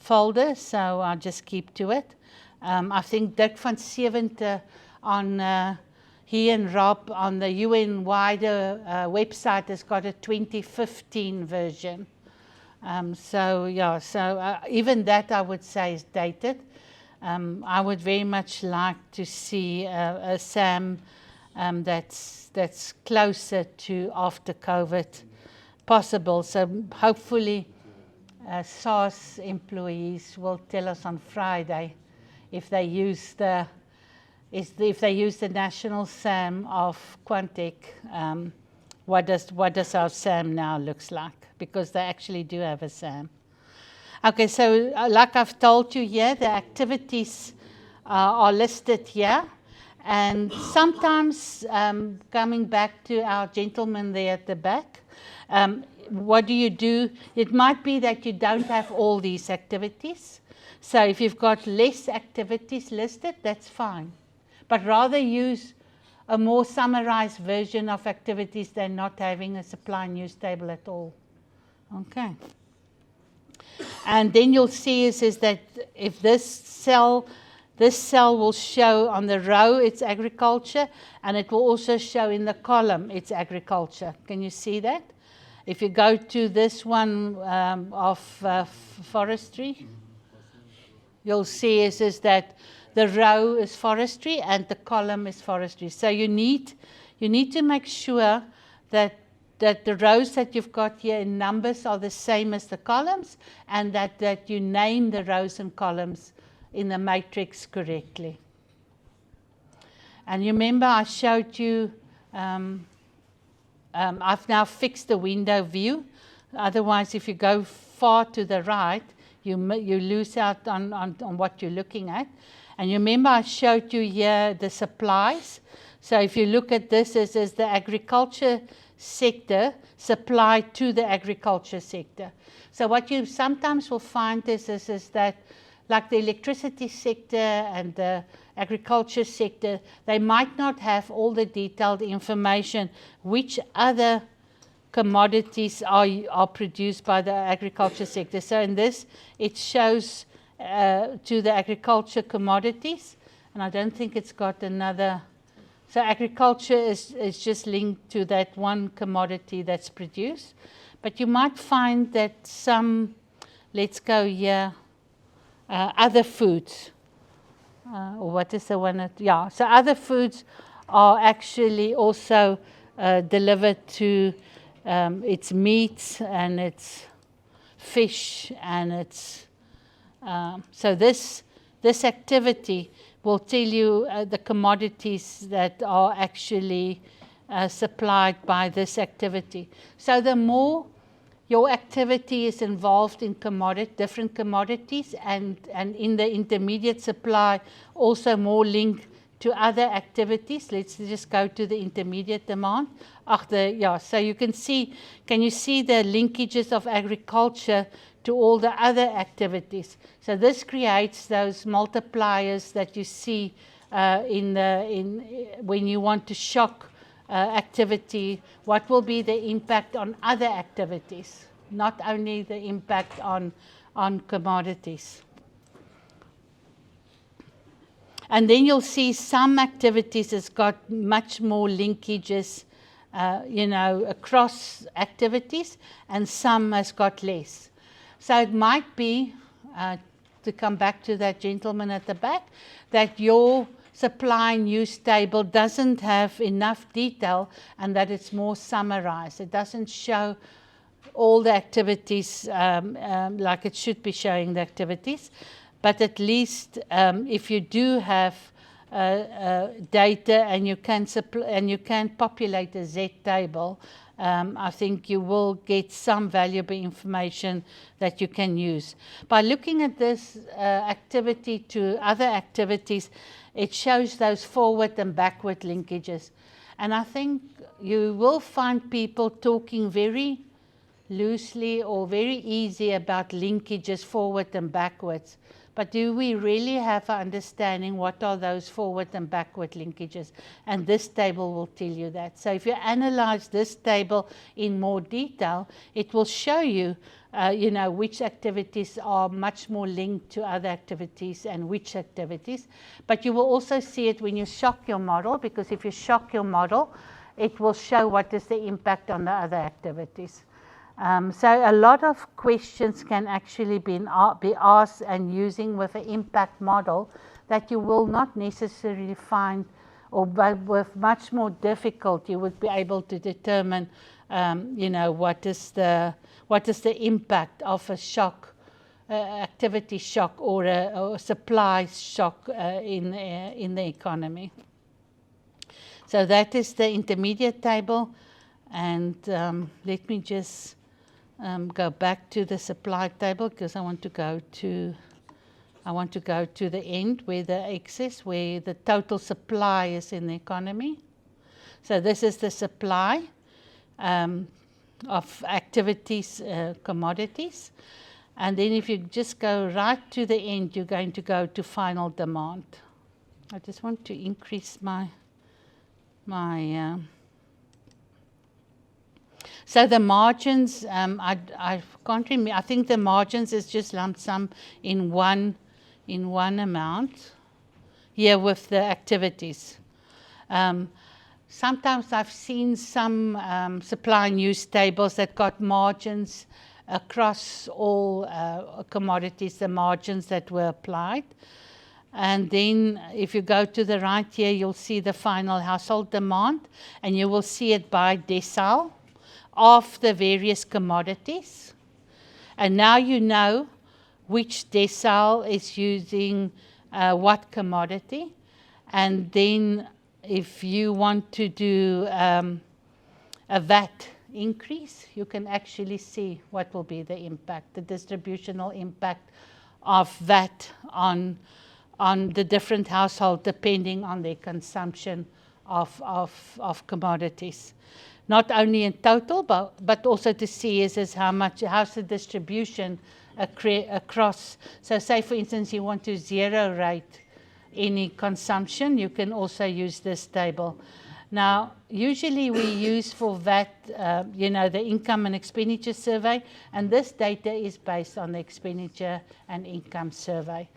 folder, so I'll just keep to it. I think Dirk van Seventer on he and Rob on the UN wider website has got a 2015 version. So yeah, so even that I would say is dated. I would very much like to see a SAM that's closer to after COVID possible. So hopefully SARS employees will tell us on Friday if they use the national SAM of Quantec, what does our SAM now looks like, because they actually do have a SAM. Okay, so like I've told you here, the activities are listed here. And sometimes, coming back to our gentleman there at the back, what do? It might be that you don't have all these activities. So if you've got less activities listed, that's fine. But rather use a more summarized version of activities than not having a supply news table at all. Okay. And then you'll see is that if this cell will show on the row it's agriculture, and it will also show in the column it's agriculture. Can you see that? If you go to this one of forestry, you'll see is that the row is forestry and the column is forestry. So you need to make sure that the rows that you've got here in numbers are the same as the columns, and that you name the rows and columns in the matrix correctly. And you remember I showed you, I've now fixed the window view. Otherwise, if you go far to the right, you lose out on what you're looking at. And you remember I showed you here the supplies. So if you look at this as the agriculture sector supply to the agriculture sector. So what you sometimes will find is that, like the electricity sector and the agriculture sector, they might not have all the detailed information which other commodities are produced by the agriculture sector. So in this, it shows to the agriculture commodities, and I don't think it's got another. So agriculture is just linked to that one commodity that's produced. But you might find that some, let's go here, other foods. Or what is the one? So other foods are actually also delivered to its meats and its fish and its. So this activity will tell you the commodities that are actually supplied by this activity. So the more your activity is involved in different commodities, and in the intermediate supply also more linked to other activities. Let's just go to the intermediate demand. So you can see you see the linkages of agriculture to all the other activities? So this creates those multipliers that you see when you want to shock activity. What will be the impact on other activities, not only the impact on commodities? And then you'll see some activities has got much more linkages, across activities, and some has got less. So it might be, to come back to that gentleman at the back, that your supply news table doesn't have enough detail and that it's more summarized. It doesn't show all the activities like it should be showing the activities. But at least if you do have data and you can populate a Z table, I think you will get some valuable information that you can use. By looking at this activity to other activities, it shows those forward and backward linkages. And I think you will find people talking very loosely or very easy about linkages forward and backwards. But do we really have an understanding what are those forward and backward linkages? And this table will tell you that. So if you analyze this table in more detail, it will show you, which activities are much more linked to other activities and which activities. But you will also see it when you shock your model, because if you shock your model, it will show what is the impact on the other activities. So a lot of questions can actually be asked and using with an impact model that you will not necessarily find, or with much more difficulty you would be able to determine, what is the impact of a shock, activity shock, or a supply shock in the economy. So that is the intermediate table, and let me just go back to the supply table, because I want to go to I want to go to the end where the excess, where the total supply is in the economy. So this is the supply of activities, commodities. And then if you just go right to the end, you're going to go to final demand. I just want to increase so the margins, I can't remember, I think the margins is just lump sum in one amount here with the activities. Sometimes I've seen some supply news tables that got margins across all commodities, the margins that were applied. And then if you go to the right here, you'll see the final household demand, and you will see it by decile of the various commodities. And now you know which decile is using what commodity. And then if you want to do a VAT increase, you can actually see what will be the impact, the distributional impact of VAT on the different household depending on their consumption of commodities. Not only in total, but also to see is how's the distribution across. So say for instance you want to zero rate any consumption, you can also use this table. Now, usually we use for VAT, the income and expenditure survey, and this data is based on the expenditure and income survey.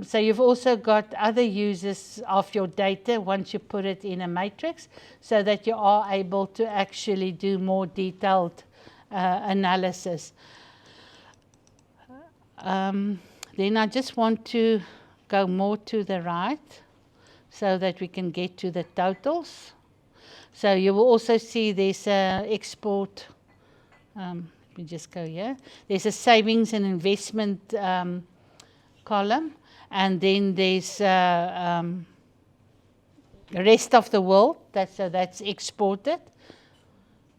So you've also got other uses of your data once you put it in a matrix, so that you are able to actually do more detailed analysis. Then I just want to go more to the right so that we can get to the totals. So you will also see there's a export, let me just go here. There's a savings and investment column, and then there's the rest of the world, that's exported.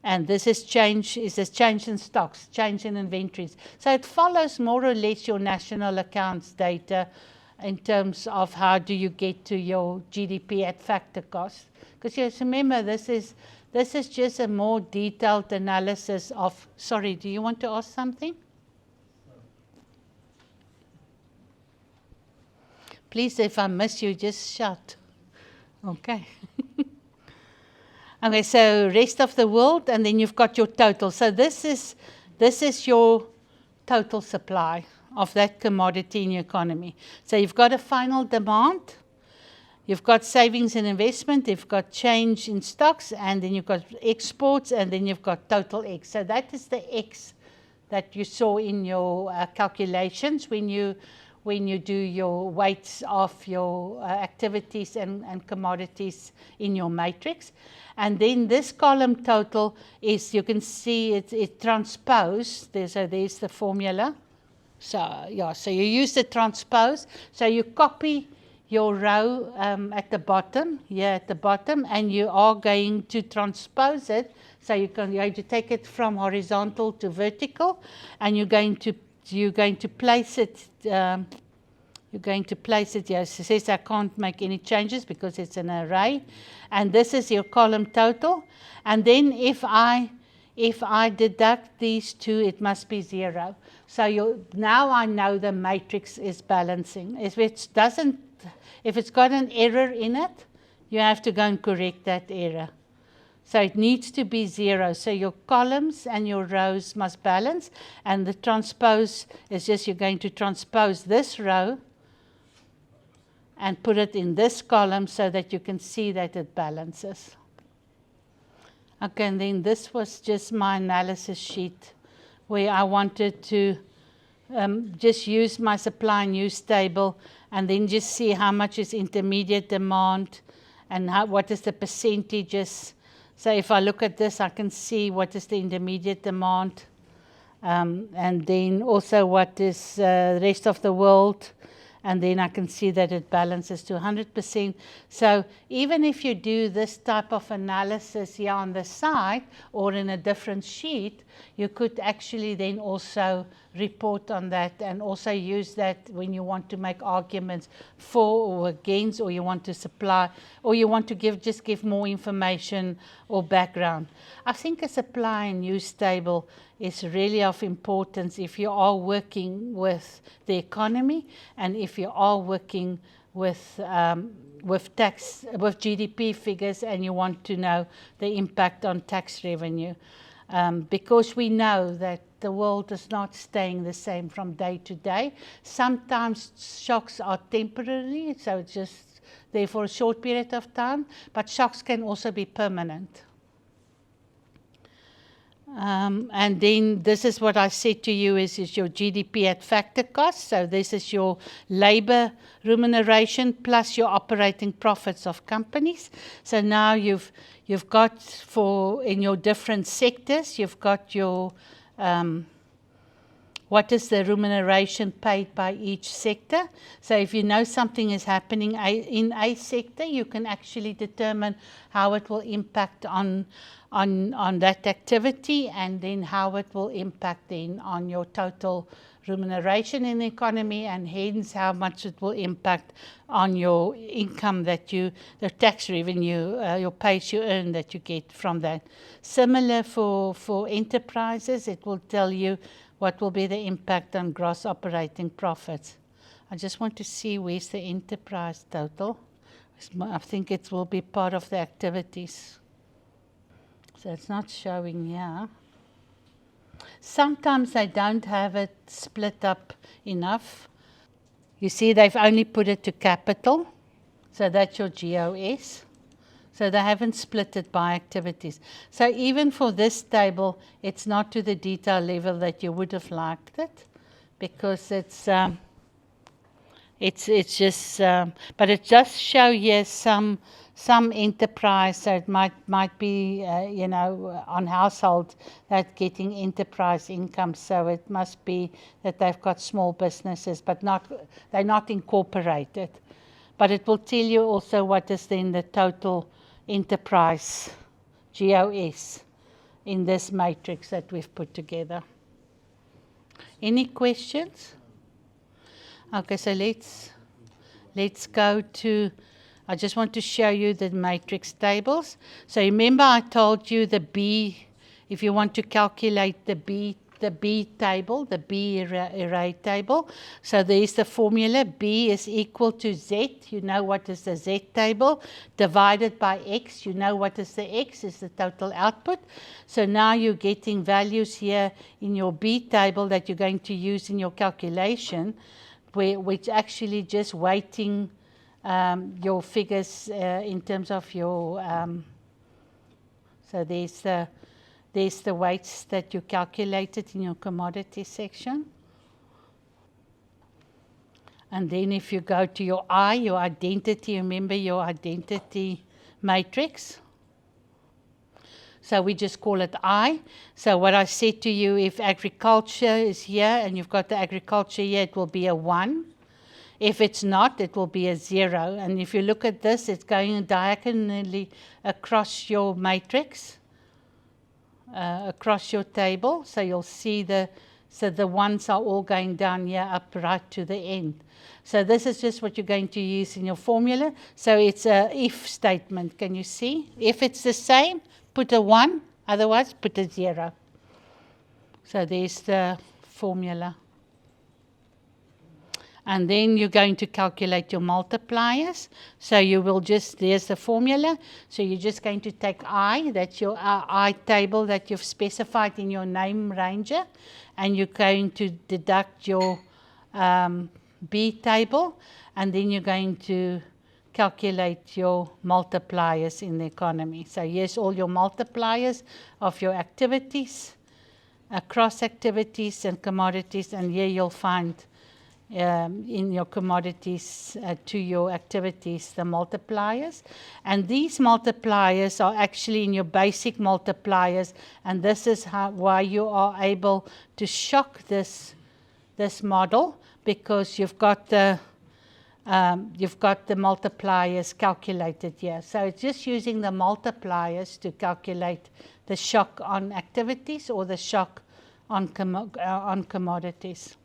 And this is change in stocks, change in inventories. So it follows more or less your national accounts data in terms of how do you get to your GDP at factor cost. Because you remember, this is just a more detailed analysis of, sorry, do you want to ask something? Please, if I miss you, just shout. Okay. Okay, so rest of the world, and then you've got your total. So this is your total supply of that commodity in your economy. So you've got a final demand, you've got savings and investment, you've got change in stocks, and then you've got exports, and then you've got total X. So that is the X that you saw in your calculations when you do your weights of your activities and commodities in your matrix. And then this column total is, you can see it's transposed. There's the formula. So yeah, so you use the transpose. So you copy your row at the bottom, here at the bottom, and you are going to transpose it. So you're going to take it from horizontal to vertical, and you're going to place it. You're going to place it here. It says I can't make any changes because it's an array, and this is your column total. And then if I deduct these two, it must be 0. So now I know the matrix is balancing. If it's got an error in it, you have to go and correct that error. So it needs to be 0. So your columns and your rows must balance, and the transpose is just you're going to transpose this row and put it in this column so that you can see that it balances. Okay, and then this was just my analysis sheet where I wanted to just use my supply and use table, and then just see how much is intermediate demand and what is the percentages. So if I look at this, I can see what is the intermediate demand, and then also what is the rest of the world. And then I can see that it balances to 100%. So even if you do this type of analysis here on the side or in a different sheet, you could actually then also report on that, and also use that when you want to make arguments for or against, or you want to supply, or you want to give more information or background. I think a supply and use table is really of importance if you are working with the economy, and if you are working with GDP figures, and you want to know the impact on tax revenue. Because we know that the world is not staying the same from day to day. Sometimes shocks are temporary, so it's just there for a short period of time, but shocks can also be permanent. And then this is what I said to you is your GDP at factor cost. So this is your labor remuneration plus your operating profits of companies. So now you've got in your different sectors, you've got your what is the remuneration paid by each sector. So if you know something is happening in a sector, you can actually determine how it will impact on that activity, and then how it will impact then on your total remuneration in the economy, and hence how much it will impact on your income the tax revenue, your pay as you earn that you get from that. Similar for enterprises, it will tell you what will be the impact on gross operating profits. I just want to see where's the enterprise total. I think it will be part of the activities. So it's not showing here. Sometimes they don't have it split up enough. You see, they've only put it to capital. So that's your GOS. So they haven't split it by activities. So even for this table, it's not to the detail level that you would have liked it, because it's just, but it does show here some enterprise. So it might be, on household that getting enterprise income. So it must be that they've got small businesses, but they're not incorporated. But it will tell you also what is then the total enterprise GOS in this matrix that we've put together. Any questions? Okay, so let's go to, I just want to show you the matrix tables. So remember I told you the B, if you want to calculate the B table, the B array table. So there's the formula, B is equal to Z, you know what is the Z table, divided by X, you know what is the X, is the total output. So now you're getting values here in your B table that you're going to use in your calculation, which actually just weighting your figures in terms of your, so there's the weights that you calculated in your commodity section. And then if you go to your I, your identity, remember your identity matrix. So we just call it I. So what I said to you, if agriculture is here and you've got the agriculture here, it will be a 1. If it's not, it will be a 0. And if you look at this, it's going diagonally across your matrix. Across your table, so you'll see the ones are all going down here up right to the end. So this is just what you're going to use in your formula. So it's a if statement. Can you see? If it's the same, put a 1, otherwise put a 0. So there's the formula. And then you're going to calculate your multipliers. So you will just, there's the formula. So you're just going to take I, that's your I table that you've specified in your name ranger. And you're going to deduct your B table. And then you're going to calculate your multipliers in the economy. So here's all your multipliers of your activities, across activities and commodities. And here you'll find in your commodities to your activities, the multipliers. And these multipliers are actually in your basic multipliers, and this is why you are able to shock this model, because you've got the multipliers calculated here. So it's just using the multipliers to calculate the shock on activities or the shock on commodities.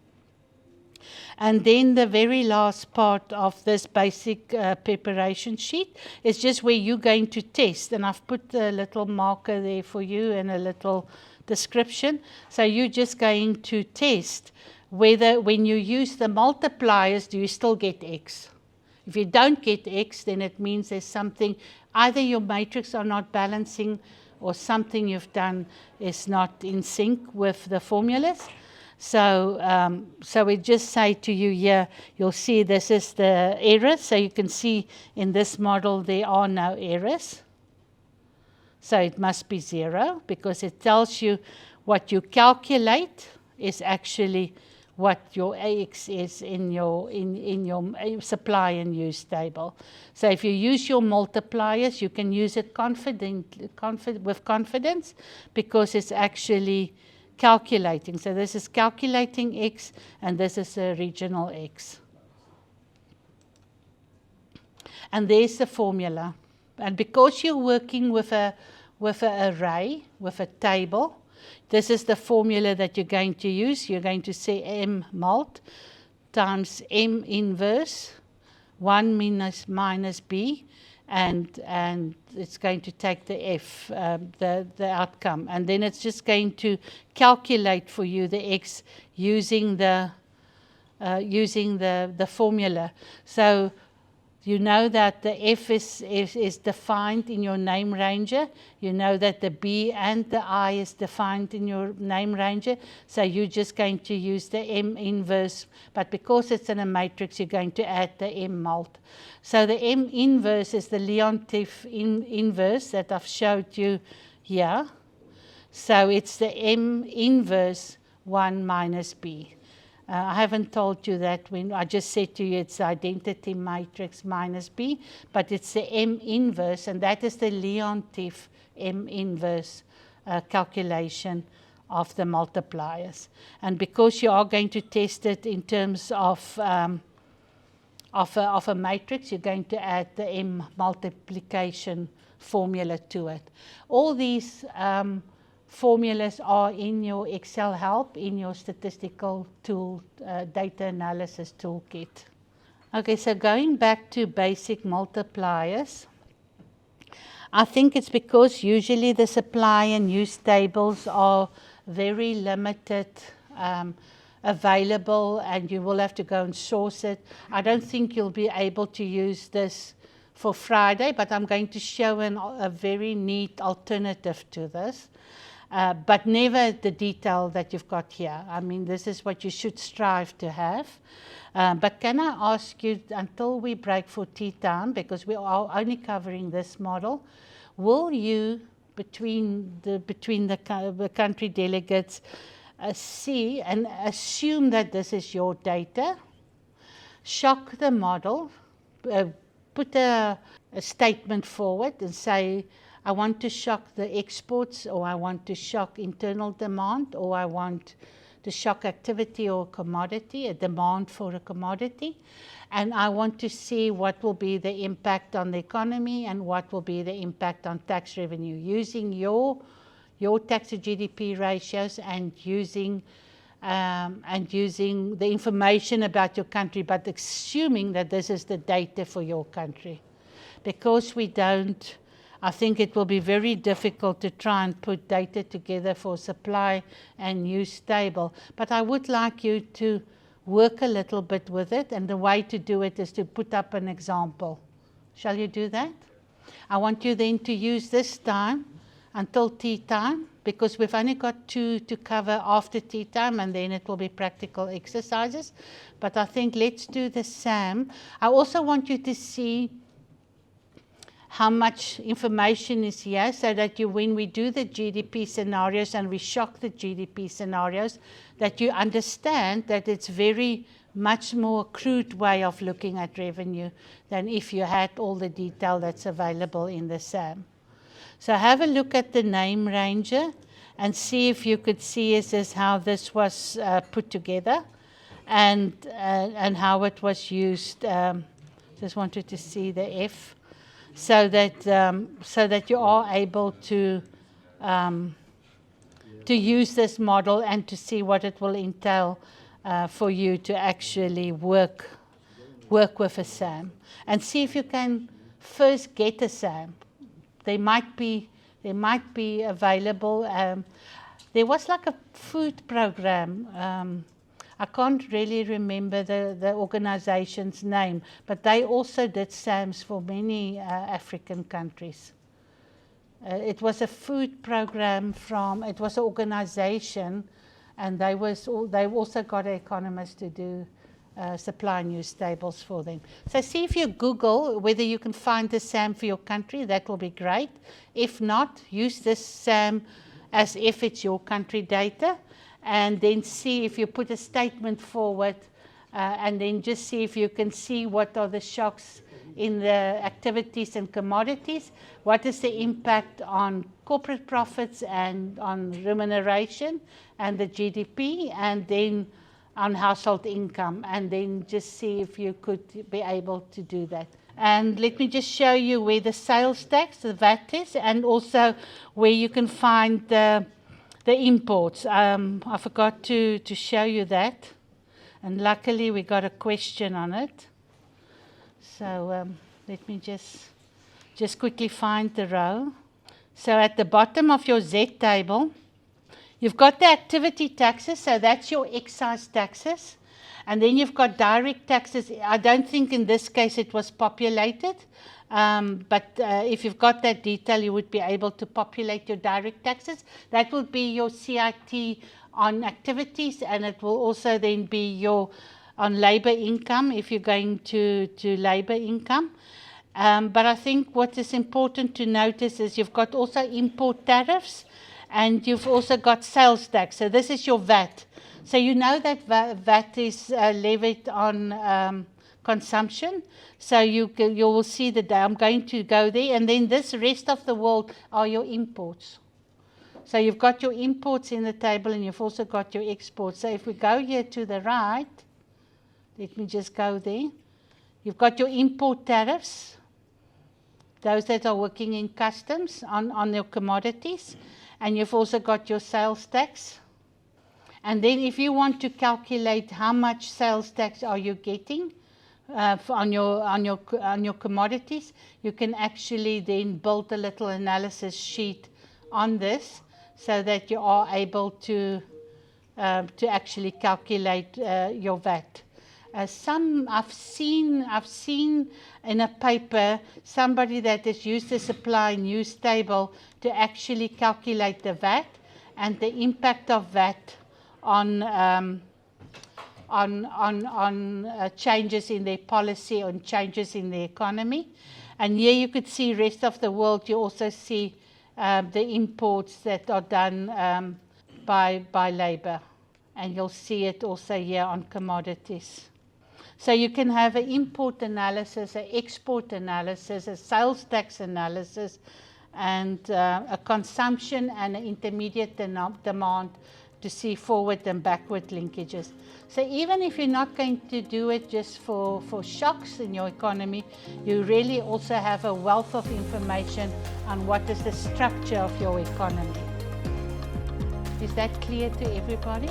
And then the very last part of this basic preparation sheet is just where you're going to test. And I've put a little marker there for you and a little description. So you're just going to test whether when you use the multipliers, do you still get X? If you don't get X, then it means there's something, either your matrix are not balancing or something you've done is not in sync with the formulas. So we just say to you here, you'll see this is the error. So you can see in this model there are no errors. So it must be 0 because it tells you what you calculate is actually what your AX is in your supply and use table. So if you use your multipliers, you can use it with confidence because it's actually calculating. So this is calculating X and this is a regional X. And there's the formula. And because you're working with an array, with a table, this is the formula that you're going to use. You're going to say M mult times M inverse 1 minus B, and it's going to take the F, the outcome. And then it's just going to calculate for you the X using the formula. So you know that the F is defined in your name ranger. You know that the B and the I is defined in your name ranger. So you're just going to use the M inverse. But because it's in a matrix, you're going to add the M mult. So the M inverse is the Leontief inverse that I've showed you here. So it's the M inverse 1 minus B. I haven't told you that when I just said to you it's identity matrix minus B, but it's the M inverse, and that is the Leontief M inverse calculation of the multipliers. And because you are going to test it in terms of a matrix, you're going to add the M multiplication formula to it. All these formulas are in your Excel help, in your statistical tool, data analysis toolkit. Okay, so going back to basic multipliers, I think it's because usually the supply and use tables are very limited, available, and you will have to go and source it. I don't think you'll be able to use this for Friday, but I'm going to show a very neat alternative to this. But never the detail that you've got here. I mean, this is what you should strive to have. But can I ask you, until we break for tea time, because we are only covering this model, will you, between the country delegates, see and assume that this is your data, shock the model, put a statement forward and say, I want to shock the exports, or I want to shock internal demand, or I want to shock activity or commodity, a demand for a commodity. And I want to see what will be the impact on the economy and what will be the impact on tax revenue using your tax to GDP ratios and using the information about your country, but assuming that this is the data for your country. Because we don't, I think it will be very difficult to try and put data together for supply and use table. But I would like you to work a little bit with it, and the way to do it is to put up an example. Shall you do that? I want you then to use this time until tea time, because we've only got 2 to cover after tea time, and then it will be practical exercises. But I think let's do the SAM. I also want you to see how much information is here, so that you, when we do the GDP scenarios and we shock the GDP scenarios, that you understand that it's very much more crude way of looking at revenue than if you had all the detail that's available in the SAM. So have a look at the name ranger and see if you could see as how this was put together and how it was used. Just wanted to see the F. So that you are able to to use this model and to see what it will entail for you to actually work with a SAM, and see if you can first get a SAM. They might be available. There was like a food program. I can't really remember the organization's name, but they also did SAMs for many African countries. It was a food program it was an organization, and they also got economists to do supply and use tables for them. So see if you Google whether you can find the SAM for your country. That will be great. If not, use this SAM as if it's your country data, and then see if you put a statement forward, and then just see if you can see what are the shocks in the activities and commodities, what is the impact on corporate profits and on remuneration and the GDP, and then on household income, and then just see if you could be able to do that. And let me just show you where the sales tax, the VAT is, and also where you can find the imports. I forgot to show you that, and luckily we got a question on it. So let me just quickly find the row. So at the bottom of your Z table, you've got the activity taxes, so that's your excise taxes. And then you've got direct taxes. I don't think in this case it was populated, but if you've got that detail, you would be able to populate your direct taxes. That will be your CIT on activities, and it will also then be your on labour income if you're going to labour income. But I think what is important to notice is you've got also import tariffs, and you've also got sales tax. So this is your VAT. So you know that VAT is levied on consumption. So you will see that I'm going to go there, and then this rest of the world are your imports. So you've got your imports in the table, and you've also got your exports. So if we go here to the right, let me just go there. You've got your import tariffs, those that are working in customs on your commodities, and you've also got your sales tax. And then if you want to calculate how much sales tax are you getting on your commodities, you can actually then build a little analysis sheet on this, so that you are able to actually calculate your VAT. Some I've seen in a paper somebody that has used the supply and use table to actually calculate the VAT and the impact of VAT on changes in their policy, on changes in the economy. And here you could see rest of the world. You also see the imports that are done by labour, and you'll see it also here on commodities. So you can have an import analysis, an export analysis, a sales tax analysis, and a consumption and an intermediate demand to see forward and backward linkages. So even if you're not going to do it just for shocks in your economy, you really also have a wealth of information on what is the structure of your economy. Is that clear to everybody?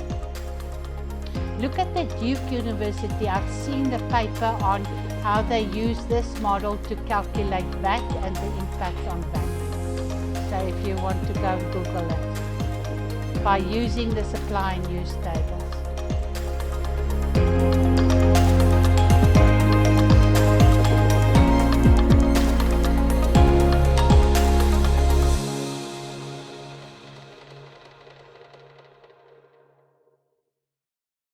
Look at the Duke University. I've seen the paper on how they use this model to calculate VAT and the impact on VAT. So if you want to go and Google it, by using the supply and use tables.